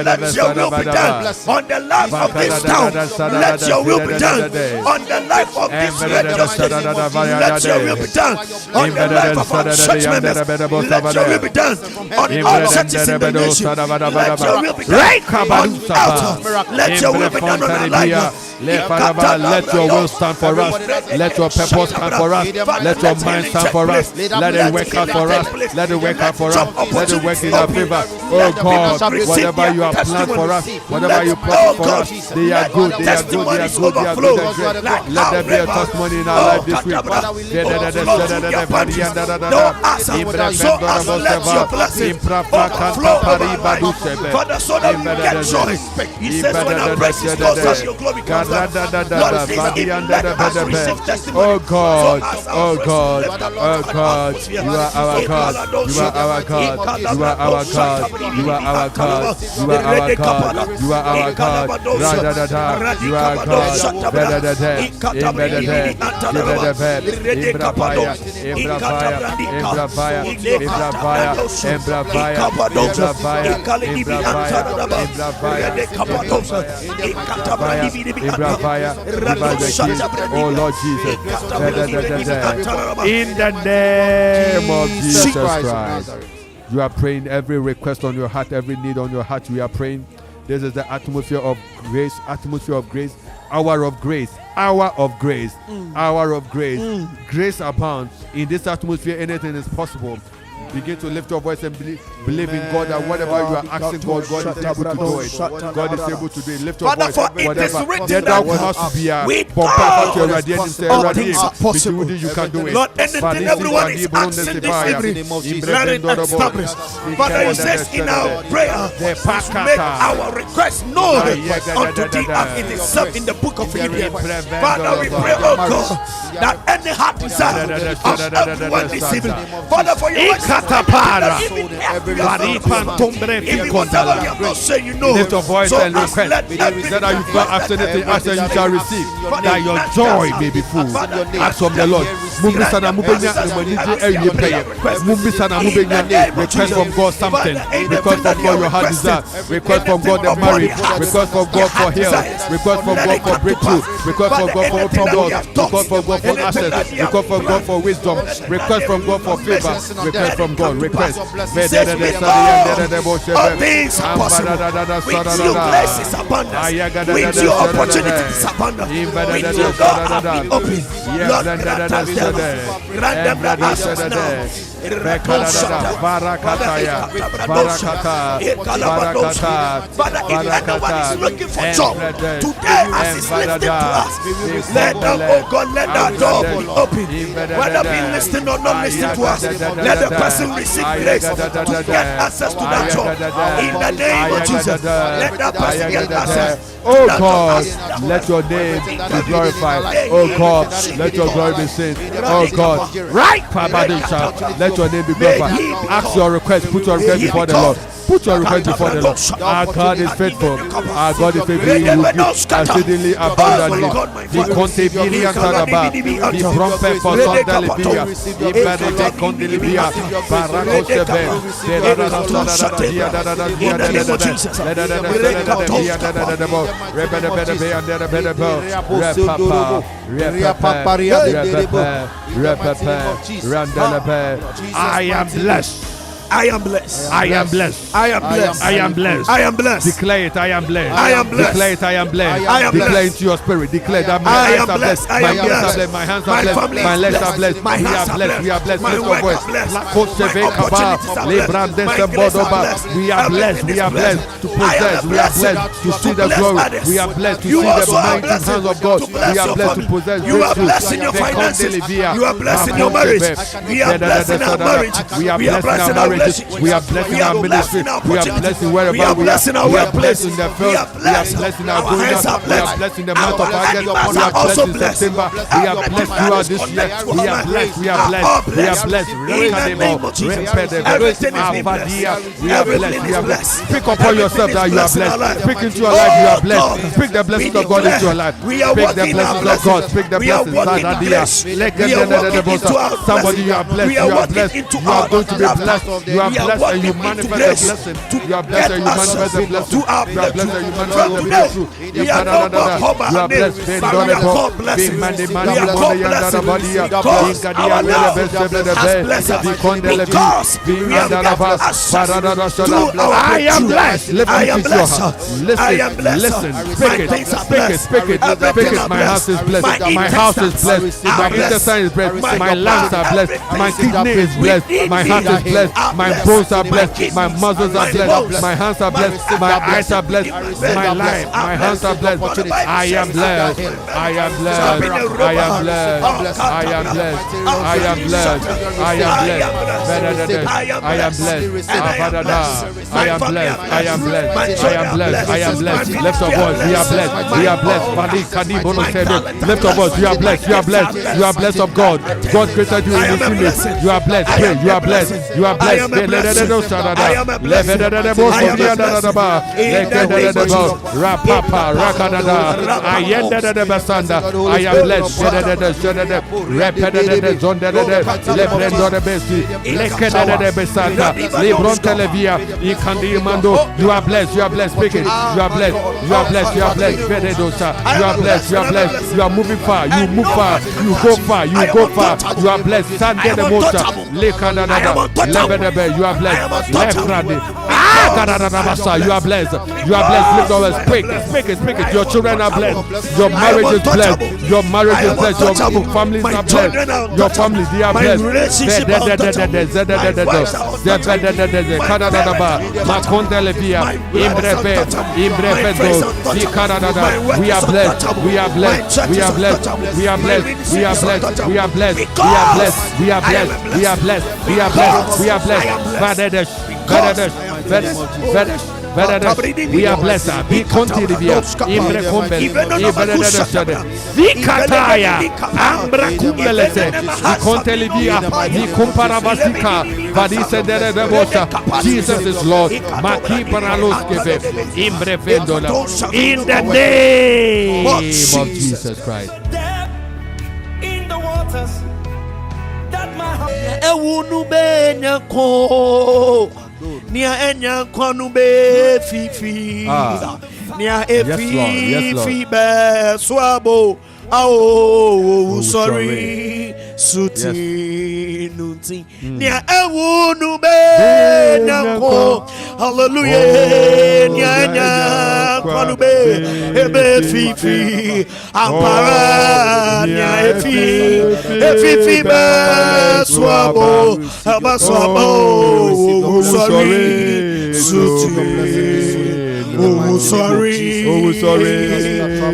Let your will be done on the life of this town. Let your will be done on the life of this radio station. Let your will be done on the life of our church members. Let your will be done on all churches in the nation. Let your will be done on out. Let your will be done on our life. Let your will stand for us. Let your purpose stand for us. Let your mind stand for us. Let it work out for us. Let it work out for us. Let it work in our favor. Oh God, whatever you have planned for us, whatever you plan for us, they are good. They are good. They are good. They are good and great. Let there be a testimony in our life this week. No answer. So as let your blessing overflow over our life. Father, so that we get joy. He says when our praise is close, as your glory comes down. Lord, please even let us receive testimony. Oh God, oh God, oh God, you are our God, you are our God, you are our God, you are our God, you are our God, you are our God, you are God, oh Lord Jesus, in the name of Jesus Christ. You are praying every request on your heart, every need on your heart. We are praying. This is the atmosphere of grace, hour of grace, hour of grace, hour of grace. Grace abounds. In this atmosphere, anything is possible. Begin to lift your voice and believe in God that whatever you are asking God, God is able to do it. God is able to do it. Lift your voice. Whatever. You can do it. Lord, anything everyone is asking this evening, let it establish. Father, you says in our prayer, make our request known unto thee as it is said in the book of Philippians. Father, we pray, oh God, that any heart desire of everyone this evening, Father, for your lift your voice and request that you not ask anything, ask and you shall receive, that your joy may be full. Ask from the Lord. Request from God something. Request from God your heart desire. Request from God the marriage. Request from God for health. Request from God for breakthrough. Request from God for open doors. Request from God for access. Request from God for wisdom. Request from God for favor. Request from God. Request. All things are possible. With you, grace is abundance. With you, opportunity is abundant. With you, God have been open. Lord, grant us them. Grant them the answers now. Barakataya, Father, if anyone is looking for job today, as is lifted to us, let them, oh God, let that door be open. Whether be listening or not listening to us, let the person receive grace to get access to that job. In the name of Jesus, let that person get access. Oh God, let your name be glorified. Oh God, let your glory be seen. Oh God, right, let your name be glorified. Ask your request, put your request before the Lord. Put your request before the Lord. Our God is faithful. Our God is faithful. He will give exceedingly abundantly. He contabili antaraba. He prompe for sondelibia. He berete condilibia. Barako sebe. I am blessed. I am blessed. I am blessed. I am blessed. I am blessed. I am blessed. Declare it. I am blessed. I am blessed. Declare it. I am blessed. I am Declare blessed. into your spirit. Declare that my I eyes am are blessed. blessed. I My am ears are blessed. blessed. My hands My are blessed. family My is legs are blessed. blessed. My We hands are are blessed. We are blessed. My Lift your work voice. is blessed. La Cote My Vekaba. opportunities are blessed. Lebrandes My and grace are Bodoba. blessed. We are blessed. Everything We is are blessed blessed. to I am possess. We are blessed blessed to to see the bless glory. others. We are blessed to You see also the are mighty blessed hands of to God. bless We are your blessed to family. possess You are breakthrough. blessed in your finances. You are blessed in your marriage. We are blessed in our marriage. We are blessed in our marriages. We are blessed in our ministry. We are blessed in wherever we are. We are blessed in our We are workplace. blessed in the We field. are We are blessed. blessed in our Our going hands out. are We are blessed. blessed in the month of Our August. animals We are are blessed also in blessed. September. We are blessed throughout this year. We are blessed. We are blessed. We are blessed. In the name of Jesus. Everything is being blessed. We are blessed. We are blessed. Speak upon yourself that you are blessed. Speak into your life. You are blessed. Speak the blessings of God into your life. We are Speak the walking blessings our of God. Speak the We are blessings. walking in grace. We are walking into our Somebody, you are blessed. We You are are walking blessed. into You are our going to be laughter. blessed. You are We are blessed and you walking manifest into the grace blessing. to You are blessed get and you us manifest the blessing. to our You are blessed and you manifest From the today, breakthrough. we are no more called by You our are name, blessed. but we are called blessings. We are called blessings because our name has blessed us. Because we have got access to our I am blessed. Lift I it am to your blessed. heart. I am Listen, blessed. listen. My Speak it. things are Speak it. blessed. Speak it. Speak Everything it. are My house is blessed. blessed. My house is blessed. My intestine is blessed. My lungs are blessed. My kidney is blessed. My heart is blessed. My bones are blessed. My muscles are blessed. My hands are blessed. My eyes are blessed. My life, my hands are blessed. I am blessed. I am blessed. I am blessed. I am blessed. I am blessed. I am blessed. I am blessed. I am blessed. I am blessed. I am blessed. I am blessed. I am blessed. Lift your voice. We are blessed. We are blessed. Bali Kadi Bono said it. Lift your voice. You are blessed. You are blessed. You are blessed of God. God created you in His image. You are blessed. Pray. You are blessed. You are blessed. Rapapa Rakadada. Ayenda de Basanda. I am blessed. Repedede Zondede. Lebrendo de Besi. Lekede de Besanda. Libron Televia. Ikandi Mando. You are blessed. You are blessed. Speak it. You are blessed. You are blessed. You are blessed. Vededosa. You are blessed. You are blessed. You are moving far. You move far. You go far. You go far. You are blessed. Sande de Mosa. Lekadada. Lebedebe. You are blessed. Lebrande. You are blessed. You are blessed. Lift your voice. Speak it. Speak it. Speak it. Your children are blessed. Your marriage is blessed. Your marriage is blessed. Your families are blessed. Your family, they are blessed. We are blessed. We are blessed. We are blessed. We are blessed. We are blessed. We are blessed. We are blessed. We are blessed. We are blessed. We are blessed. We are blessed. We are blessed. Be continued. Imbre Kumbel. Vikataya. Ambra Kumbelete. Vikontelivia. Vikumparavasika. Vadise dere devosa. Jesus is Lord. Maki Paraloskeve. Imbre Vendola. In the name of Jesus Christ. In the waters that my heart Nia enya kwanu be fifi nia efi be swabo oh sorry suti nunti nia ewunu be nyako hallelujah nia enya kwanu be ebe fifi ampara nia efi be swabo abaswabo sorry suti oh sorry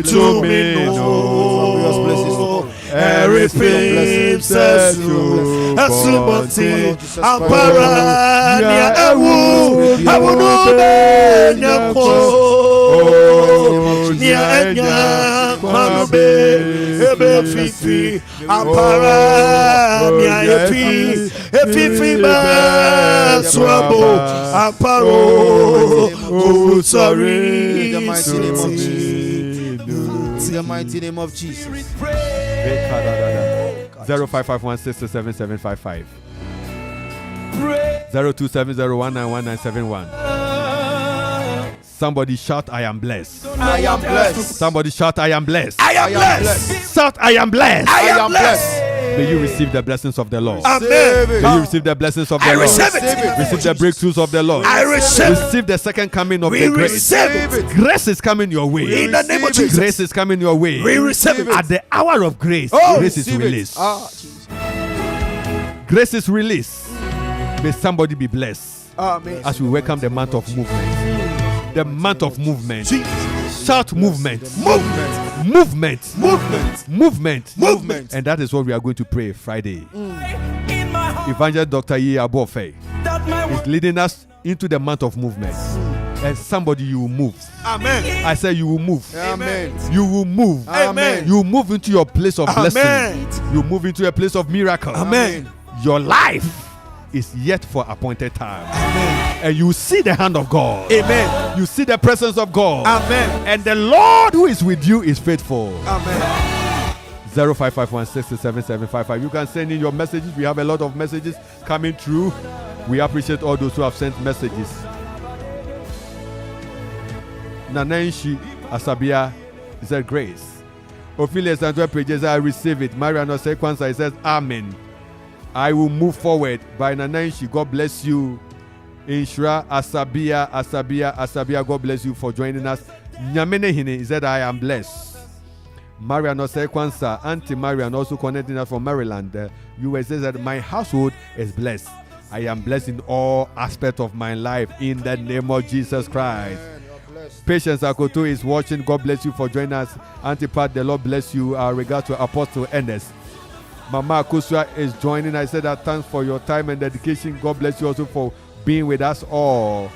to me no everything says you asuboti ampara nia ewu no nyako nia enya kwambe ebe fifi ampara nia efi ba swabo amparo oh sorry in the mighty name of Jesus. 0551677755 0270191971. Somebody shout, I am blessed. I am blessed. Somebody shout, I am blessed. I am blessed. Shout, I am blessed. I am blessed. May you receive the blessings of the Lord. Amen. May you receive the blessings of the Lord. Receive it. Receive the breakthroughs of the Lord. I receive it. Receive the second coming of We the grace. receive it. Grace is coming your way. In the name of Jesus. Grace is coming your way. We receive it. At the hour of grace, Oh, grace is receive it. released. Jesus. Grace is released. May somebody be blessed Amen. as we welcome the month of movement. The month of movement. Shout movement. Movement. Movement. And that is what we are going to pray Friday. In my heart Evangelist Dr. Yi Abofe that my is leading us into the month of movement. And somebody, you will move. Amen. I say you will move. Amen. You will move. Amen. You will move into your place of blessing. Amen. You move into a place of miracle. Amen. Your life is yet for appointed time. And you see the hand of God. Amen. You see the presence of God. Amen. And the Lord who is with you is faithful. Amen. 0551677755. You can send in your messages. We have a lot of messages coming through. We appreciate all those who have sent messages. Nanenshi Asabia said grace. Ophelia Sandra Pages, I receive it. Mariano Sekwansa says amen. I will move forward by Nanenshi. God bless you. Inshra Asabia, God bless you for joining us. Nyamene Hine said I am blessed. Mariano Sekwansa, Auntie Marian also connecting us from Maryland. USA said my household is blessed. I am blessed in all aspects of my life in the name of Jesus Christ. Patience Akoto is watching. God bless you for joining us. Auntie Pat, the Lord bless you. Regards to Apostle Ernest. Mama Akusua is joining. I said that thanks for your time and dedication. God bless you also for being with us all.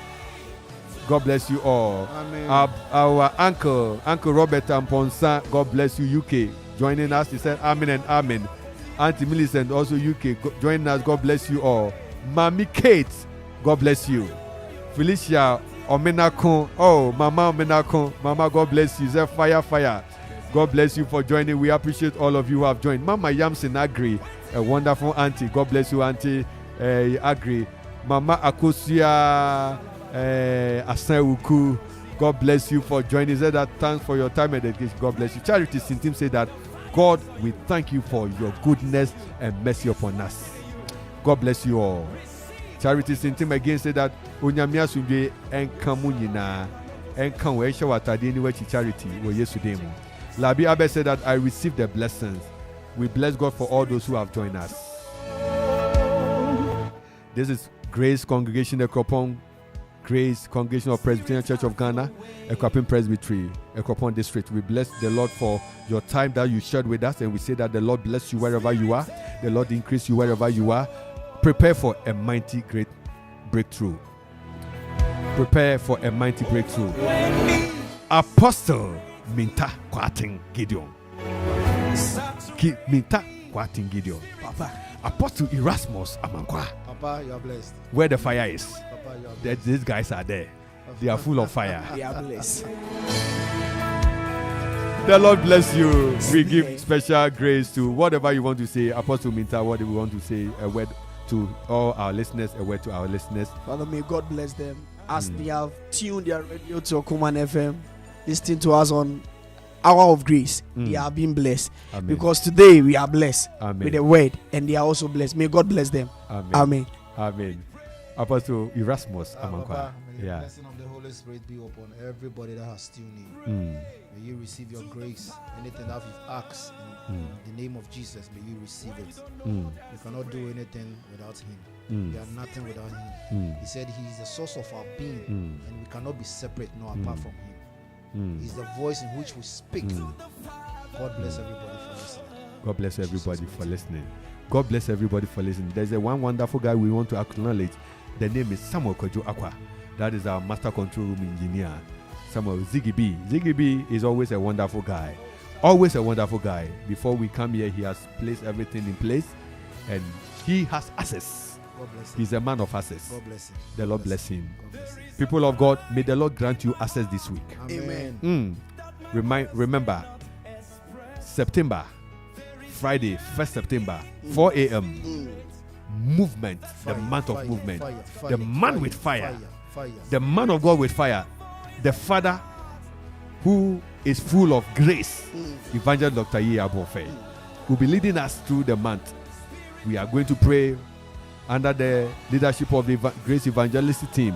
God bless you all. Amen. Our uncle Robert Amponsa, God bless you, UK, joining us. He said amen and amen. Auntie Millicent, also UK, joining us. God bless you all. Mami Kate, God bless you. Felicia Omenakon, oh, Mama Omenakon, Mama, God bless you. Say fire. God bless you for joining. We appreciate all of you who have joined. Mama Yamsin Agri, a wonderful auntie. God bless you, Auntie Agri. Mama Akosia Asenwuku, God bless you for joining. Said that thanks for your time and dedication. God bless you. Charity Sintim said that God, we thank you for your goodness and mercy upon us. God bless you all. Charity Sintim again said that Onyamia Sunje enkamu nyina enkan we hye watade ni wachi charity wo yesterday mu. Labi Abe said that I received the blessings. We bless God for all those who have joined us. This is Grace Congregation Akropong, Grace Congregation of Presbyterian Church of Ghana, Akuapem Presbytery, Akropong District. We bless the Lord for your time that you shared with us, and we say that the Lord bless you wherever you are. The Lord increase you wherever you are. Prepare for a mighty, great breakthrough. Prepare for a mighty breakthrough. Apostle Minta Kwating Gideon. Minta Kwating Gideon. Papa. Apostle Erasmus Amankwa. Papa, you are blessed. Where the fire is, Papa, you are blessed. these guys are there. They are full of fire. We are blessed. The Lord bless you. We give special grace to whatever you want to say. Apostle Minta, what do we want to say? A word to all our listeners, a word to our listeners. Father, may God bless them as they have tuned their radio to Okuman FM, listening to us on Hour of Grace. They are being blessed. Amen. Because today we are blessed Amen. with the word, and they are also blessed. May God bless them. Amen. Amen. Amen. Apostle Erasmus Amankwa. Papa, may the Yeah. blessing of the Holy Spirit be upon everybody that has tuned in. May you receive your grace. Anything that you've asked in the name of Jesus, may you receive it. You cannot do anything without Him. We are nothing without Him. He said He is the source of our being, and we cannot be separate nor apart from Him. He's the voice in which we speak. God bless everybody for listening. God bless everybody for listening. God bless everybody for listening. There's a one wonderful guy we want to acknowledge. The name is Samuel Kojo Akwa. That is our master control room engineer. Samuel Ziggy B. Ziggy B is always a wonderful guy. Always a wonderful guy. Before we come here, he has placed everything in place, and he has access. God bless him. He's a man of access. God bless him. The Lord bless him. God bless him. People of God, may the Lord grant you access this week. Amen. Remember, September, Friday, 1st September, 4 a.m. Movement, the month of movement. The man with fire. The man of God with fire. The Father who is full of grace. Evangelist Dr. Yi Abofe will be leading us through the month. We are going to pray under the leadership of the Grace Evangelistic team.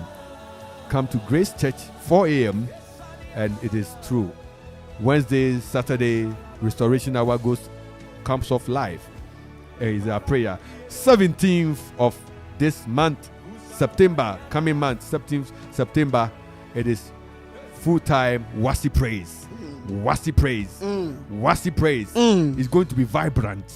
Come to Grace Church 4 a.m. and it is true. Wednesday, Saturday, Restoration Hour comes off live. Is our prayer. 17th of this month, September, coming month, 17th September, it is full-time Wasi Praise. Wasi Praise. Wasi Praise is going to be vibrant.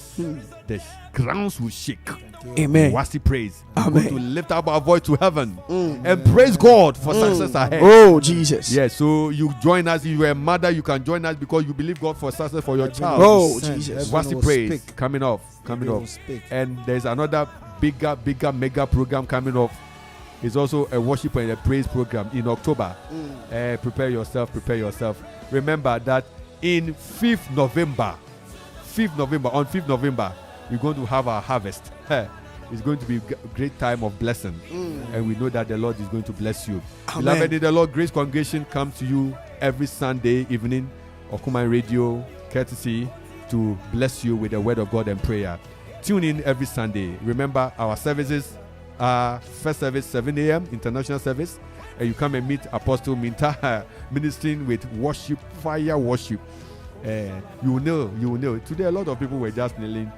The grounds will shake. Amen. Wasi Praise. Amen. We're going to lift up our voice to heaven and praise God for success ahead. Oh, Jesus. Yeah, so you join us. If you're a mother, you can join us because you believe God for success for your child. Oh, Jesus. Wasi Praise coming off. And there's another bigger mega program coming off. It's also a worship and a praise program in October. Prepare yourself. Remember that in on 5th November, we're going to have our harvest. It's going to be a great time of blessing. And we know that the Lord is going to bless you. Amen. Beloved, the Lord Grace Congregation comes to you every Sunday evening, Okuma Radio, courtesy to bless you with the word of God and prayer. Tune in every Sunday. Remember, our services are first service 7 a.m. international service, and you come and meet Apostle Minta ministering with worship, fire worship. You will know. Today, a lot of people were just kneeling,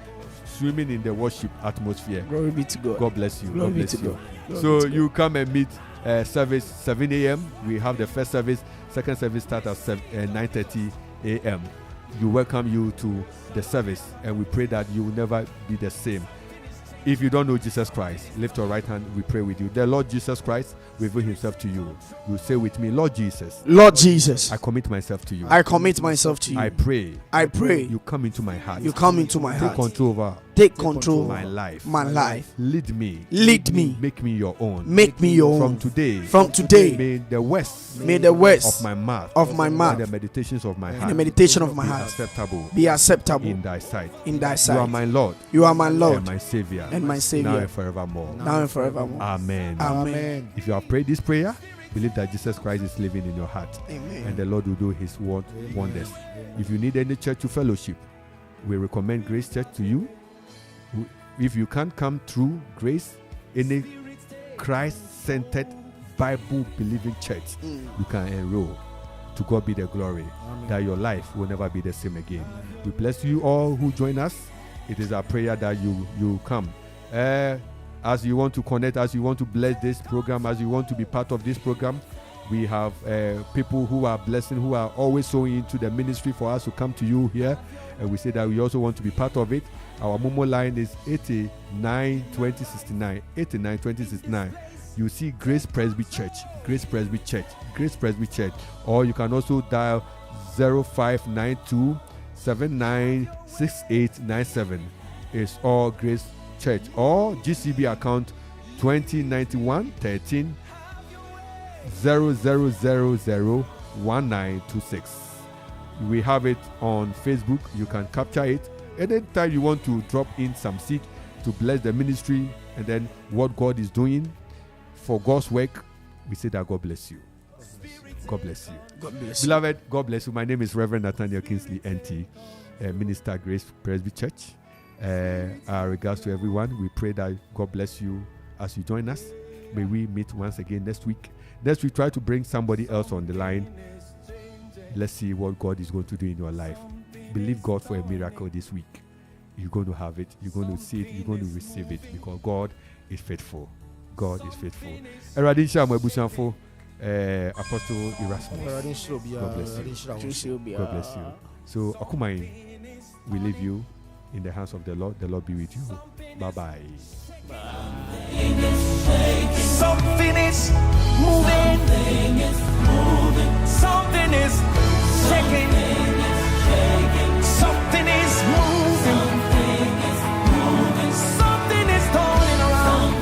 swimming in the worship atmosphere. Glory be to God. God bless you. Glory God bless be to you. God. So you come and meet service 7 a.m. We have the first service. Second service starts at 9:30 a.m. We welcome you to the service, and we pray that you will never be the same. If you don't know Jesus Christ, lift your right hand. We pray with you. The Lord Jesus Christ reveal himself to you. You say with me, Lord Jesus. Lord Jesus. I commit myself to you. I commit myself to you. I pray. You come into my heart. You come into my Take heart. control over. Take control my life. My life. Lead me. Lead me. Make me your own. Make me your From own. today. From today. May the words of my mouth. And the meditations of my heart. And the meditation of my be heart. acceptable. Be acceptable. In thy sight. In thy sight. You are my Lord. You are my Lord. And my Savior. And my Savior. Now and forevermore. Now and forevermore. Amen. Amen. If you have prayed this prayer, believe that Jesus Christ is living in your heart. Amen. And the Lord will do his wonders. If you need any church to fellowship, we recommend Grace Church to you. If you can't come through Grace, any Christ-centered, Bible-believing church, you can enroll. To God be the glory. Amen. That your life will never be the same again. We bless you all who join us. It is our prayer that you come. As you want to connect, as you want to bless this program, as you want to be part of this program, we have people who are blessing, who are always sowing into the ministry for us to come to you here. And we say that we also want to be part of it. Our Momo line is 892069. 892069. You see Grace Presby Church. Grace Presby Church. Grace Presby Church. Or you can also dial 0592 796897. It's all Grace Church. Or GCB account 2091 13 00001926. We have it on Facebook. You can capture it. Anytime you want to drop in some seed to bless the ministry and then what God is doing for God's work, we say that God bless you. God bless you. God bless you. Beloved, God bless you. My name is Reverend Nathaniel Kingsley Entsie, Minister Grace Presby Church. Our regards to everyone. We pray that God bless you as you join us. May we meet once again next week. Next week, try to bring somebody else on the line. Let's see what God is going to do in your life. Believe God for a miracle this week. You're going to have it. You're going to see it. You're going to receive it because God is faithful. God is faithful. Apostle Erasmus. God bless you. God bless you. So, Akumai, we leave you in the hands of the Lord. The Lord be with you. Bye-bye. Something is moving. Something is shaking. Something is moving. Something is turning around.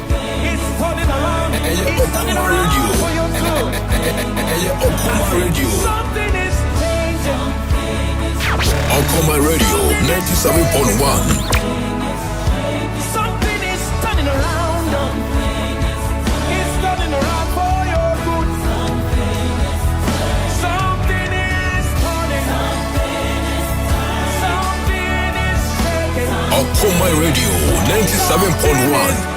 It's turning around. It's turning around for your good. Something is changing. Akropong Radio 97.1. Something is turning around. It's turning around for your good. Something is turning. Something is shaking. my radio, 97.1.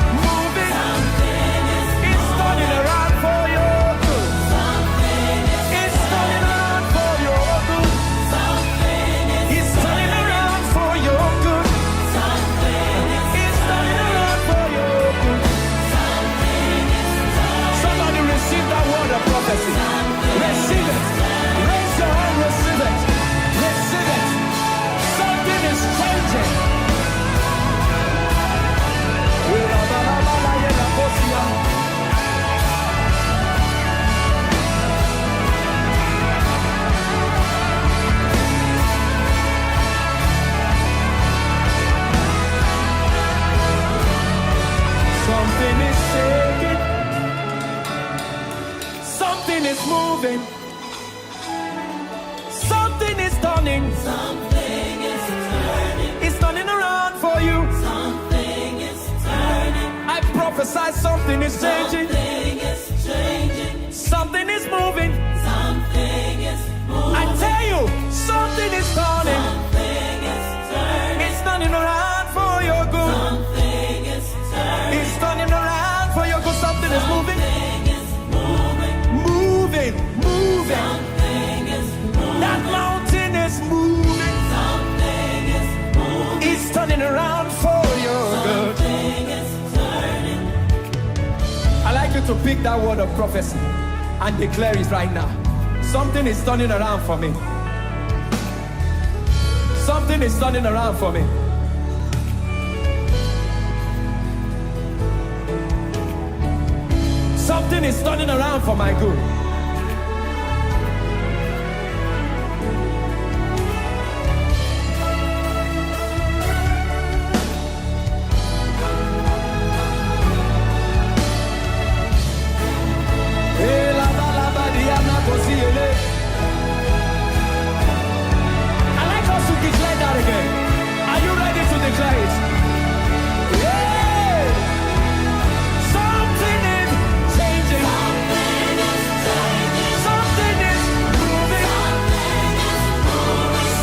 Something is shaking. Something is moving. Something is turning. Something is turning. It's turning around for you. Something is turning. I prophesy something is changing. Something is changing. Something is moving. Something is moving. I tell you, something is turning. Something is turning. It's turning around for your good. Something is turning. It's turning around for your good. Something is moving. Something is moving. Moving, moving. Something is moving. That mountain is moving. Something is moving. It's turning around for your good. Something is turning. I like you to pick that word of prophecy and declare it right now. Something is turning around for me. Something is turning around for me. Something is turning around for my good. I like us to declare that again. Are you ready to declare it? Yeah! Something is changing. Something is moving.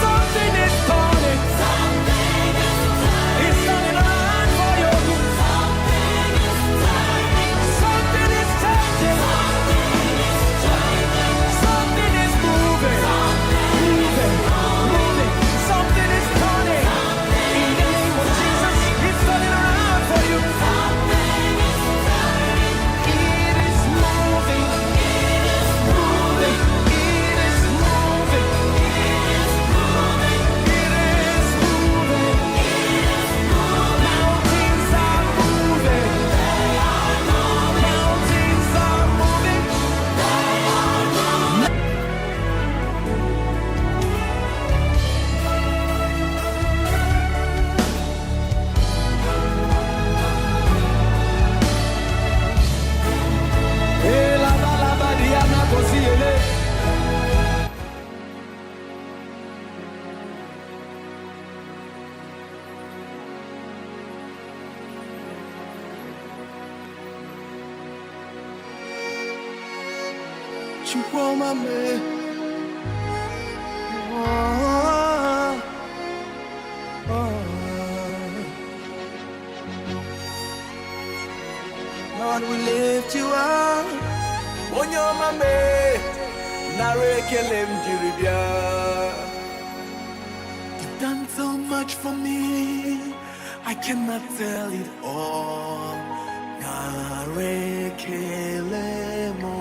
Something is turning. It's turning around for your good. Something is changing. Something is moving. Moving. Something is turning. In the name of Jesus, it's turning around for you. It is moving. It is moving. It is moving. It is moving. Mountains are moving. Mountains are moving. Lord, we lift you up. Onyomame, narekelem jiribia. You've done so much for me, I cannot tell it all. Narekelemo.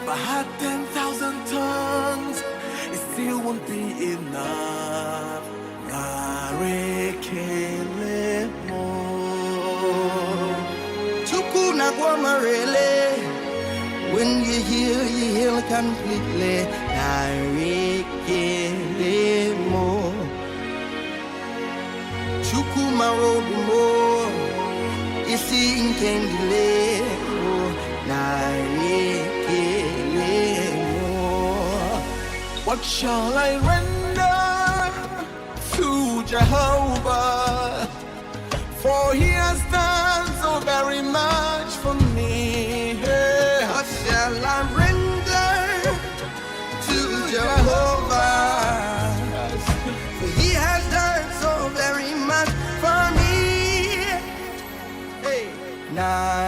If I had 10,000 tongues, it still won't be enough. Narekelemo. Tukuna Guamarele. When you heal completely. Narekelemo. Chukuma Rodimo. Isi Inkendile. Narekelemo. What shall I render to Jehovah? For he has done so very much for me. What shall I render to Jehovah? For he has done so very na